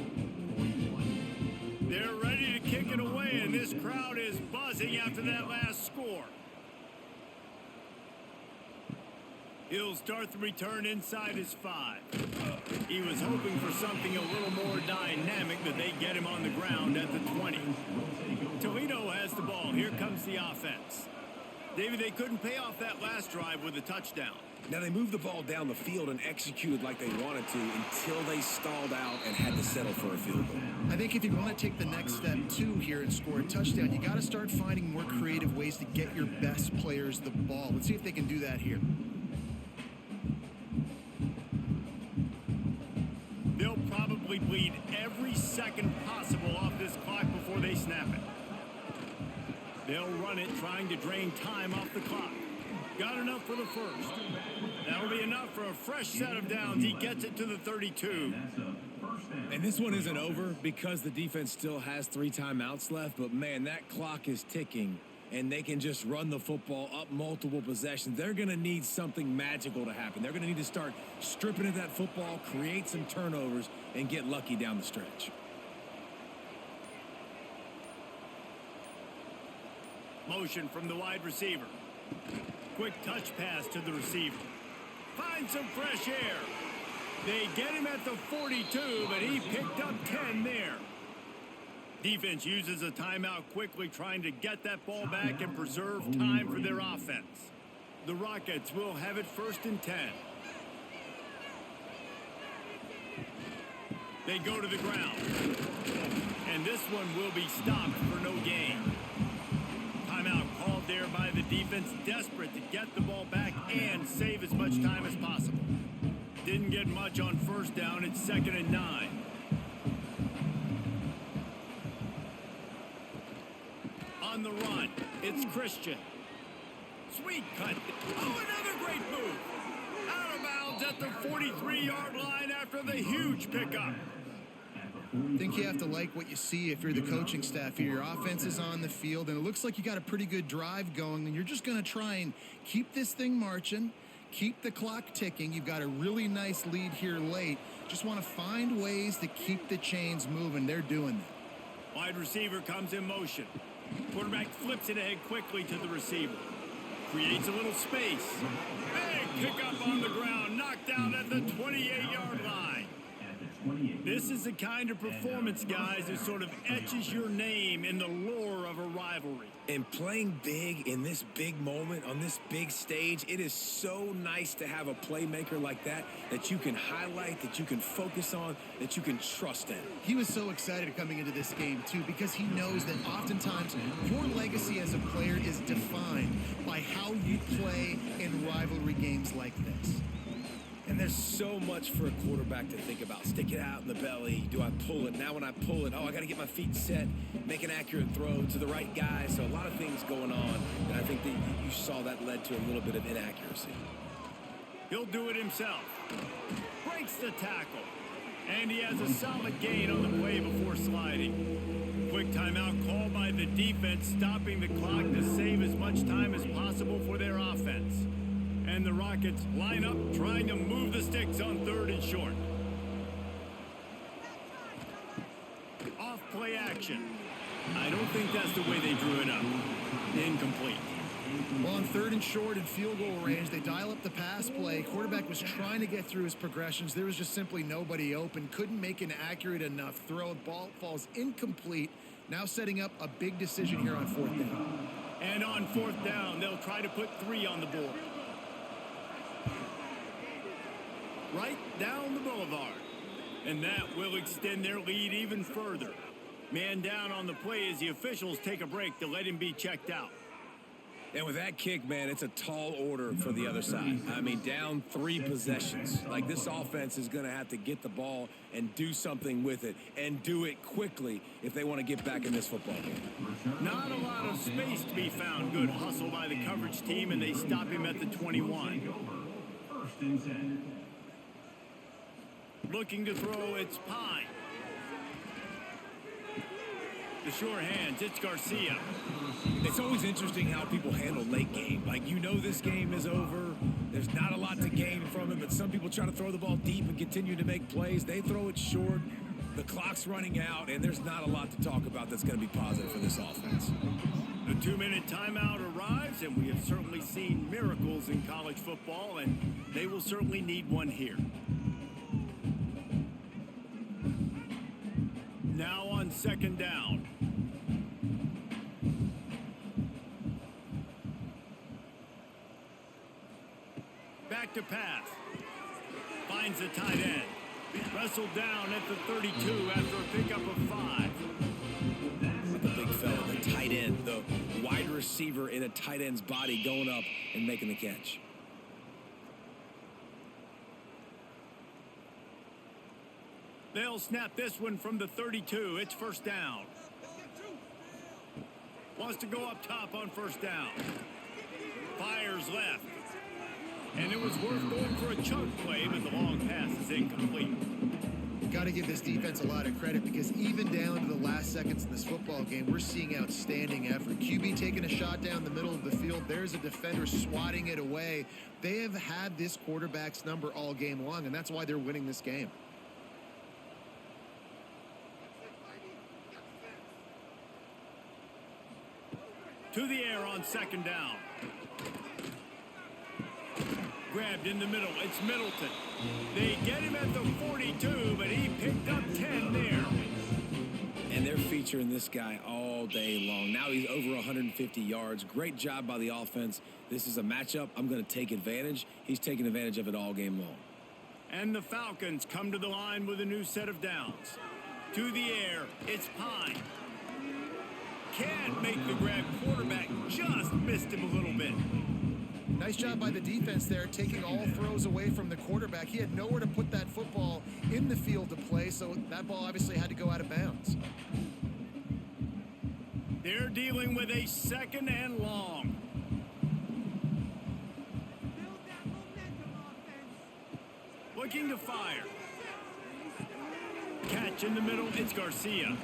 41. They're ready to kick it away, and this crowd is buzzing after that last score. He'll start the return inside his 5. He was hoping for something a little more dynamic, but they get him on the ground at the 20. Toledo has the ball. Here comes the offense. David, they couldn't pay off that last drive with a touchdown. Now, they moved the ball down the field and executed like they wanted to until they stalled out and had to settle for a field goal. I think if you want to take the next step, too, here and score a touchdown, you got to start finding more creative ways to get your best players the ball. Let's see if they can do that here. They'll probably bleed every second possible off this clock before they snap it. They'll run it, trying to drain time off the clock. Got enough for the first. That'll be enough for a fresh set of downs. He gets it to the 32. And this one isn't over because the defense still has 3 timeouts left. But, man, that clock is ticking, and they can just run the football up multiple possessions. They're going to need something magical to happen. They're going to need to start stripping at that football, create some turnovers, and get lucky down the stretch. Motion from the wide receiver. Quick touch pass to the receiver. Finds some fresh air. They get him at the 42, but he picked up 10 there. Defense uses a timeout quickly, trying to get that ball back and preserve time for their offense. The Rockets will have it 1st and 10. They go to the ground. And this one will be stopped for no gain. Timeout called there by the defense, desperate to get the ball back and save as much time as possible. Didn't get much on 1st down. It's 2nd and 9. On the run, it's Christian. Sweet cut. Oh, another great move. Out of bounds at the 43-yard line after the huge pickup. I think you have to like what you see if you're the coaching staff here. Your offense is on the field, and it looks like you got a pretty good drive going, and you're just going to try and keep this thing marching, keep the clock ticking. You've got a really nice lead here late. Just want to find ways to keep the chains moving. They're doing that. Wide receiver comes in motion. Quarterback flips it ahead quickly to the receiver. Creates a little space. Big pickup on the ground, knocked out at the 28-yard line. This is the kind of performance, guys, that sort of etches your name in the lore of a rivalry. And playing big in this big moment, on this big stage, it is so nice to have a playmaker like that you can highlight, that you can focus on, that you can trust in. He was so excited coming into this game, too, because he knows that oftentimes your legacy as a player is defined by how you play in rivalry games like this. And there's so much for a quarterback to think about. Stick it out in the belly. Do I pull it? Now when I pull it, I got to get my feet set, make an accurate throw to the right guy. So a lot of things going on. And I think that you saw that led to a little bit of inaccuracy. He'll do it himself. Breaks the tackle. And he has a solid gain on the play before sliding. Quick timeout called by the defense, stopping the clock to save as much time as possible for their offense. And the Rockets line up, trying to move the sticks on 3rd and short. Off play action. I don't think that's the way they drew it up. Incomplete. Well, on 3rd and short and field goal range, they dial up the pass play. Quarterback was trying to get through his progressions. There was just simply nobody open. Couldn't make an accurate enough throw. Ball falls incomplete. Now setting up a big decision here on 4th down. And on 4th down, they'll try to put 3 on the board. Right down the boulevard. And that will extend their lead even further. Man down on the play as the officials take a break to let him be checked out. And with that kick, man, it's a tall order for the other side. I mean, down 3 possessions. Like, this offense is going to have to get the ball and do something with it, and do it quickly if they want to get back in this football game. Not a lot of space to be found. Good hustle by the coverage team, and they stop him at the 21. 1st and 10. Looking to throw, it's Pine. The sure hands, it's Garcia. It's always interesting how people handle late game. Like, you know this game is over. There's not a lot to gain from it, but some people try to throw the ball deep and continue to make plays. They throw it short. The clock's running out, and there's not a lot to talk about that's going to be positive for this offense. The 2-minute timeout arrives, and we have certainly seen miracles in college football, and they will certainly need one here. Now on 2nd down. Back to pass. Finds the tight end. Wrestled down at the 32 after a pickup of 5. The big fella, the tight end, the wide receiver in a tight end's body going up and making the catch. They'll snap this one from the 32. It's 1st down. Wants to go up top on 1st down. Fires left. And it was worth going for a chunk play, but the long pass is incomplete. Got to give this defense a lot of credit, because even down to the last seconds in this football game, we're seeing outstanding effort. QB taking a shot down the middle of the field. There's a defender swatting it away. They have had this quarterback's number all game long, and that's why they're winning this game. To the air on 2nd down. Grabbed in the middle. It's Middleton. They get him at the 42, but he picked up 10 there. And they're featuring this guy all day long. Now he's over 150 yards. Great job by the offense. This is a matchup I'm going to take advantage. He's taking advantage of it all game long. And the Falcons come to the line with a new set of downs. To the air, it's Pine. Can't make the grab. Quarterback just missed him a little bit. Nice job by the defense there, taking all throws away from the quarterback. He had nowhere to put that football in the field to play, so that ball obviously had to go out of bounds. They're dealing with a 2nd and long. Looking to fire. Catch in the middle, it's Garcia.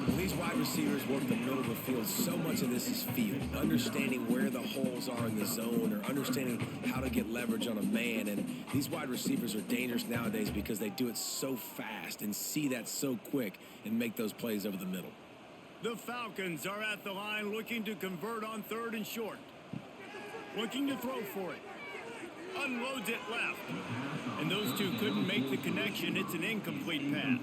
Well, these wide receivers work the middle of the field. So much of this is field. Understanding where the holes are in the zone, or understanding how to get leverage on a man. And these wide receivers are dangerous nowadays because they do it so fast and see that so quick and make those plays over the middle. The Falcons are at the line looking to convert on 3rd and short. Looking to throw for it. Unloads it left. And those two couldn't make the connection. It's an incomplete pass.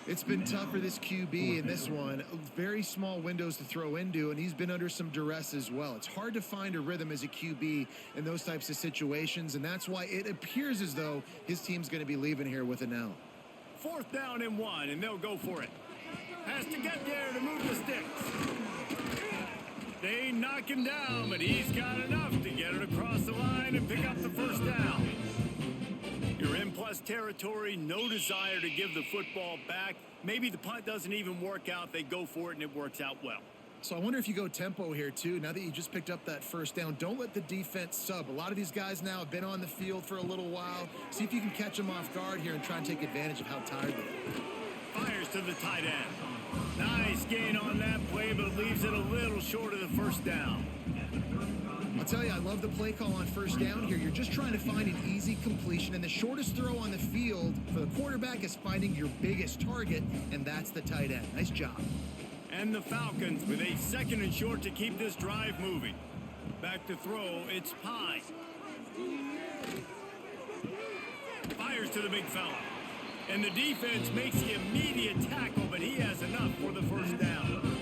It's been tough for this QB in this one. Very small windows to throw into, and he's been under some duress as well. It's hard to find a rhythm as a QB in those types of situations, and that's why it appears as though his team's going to be leaving here with an L. 4th down and 1, and they'll go for it. Has to get there to move the sticks. They knock him down, but he's got enough to get it across the line and pick up the 1st down. You're in plus territory, no desire to give the football back. Maybe the punt doesn't even work out. They go for it, and it works out well. So I wonder if you go tempo here, too. Now that you just picked up that 1st down, don't let the defense sub. A lot of these guys now have been on the field for a little while. See if you can catch them off guard here and try and take advantage of how tired they are. Fires to the tight end. Nice gain on that play, but leaves it a little short of the 1st down. I'll tell you, I love the play call on 1st down here. You're just trying to find an easy completion, and the shortest throw on the field for the quarterback is finding your biggest target, and that's the tight end. Nice job. And the Falcons with a 2nd and short to keep this drive moving. Back to throw, it's Pye. Fires to the big fella. And the defense makes the immediate tackle, but he has enough for the first down.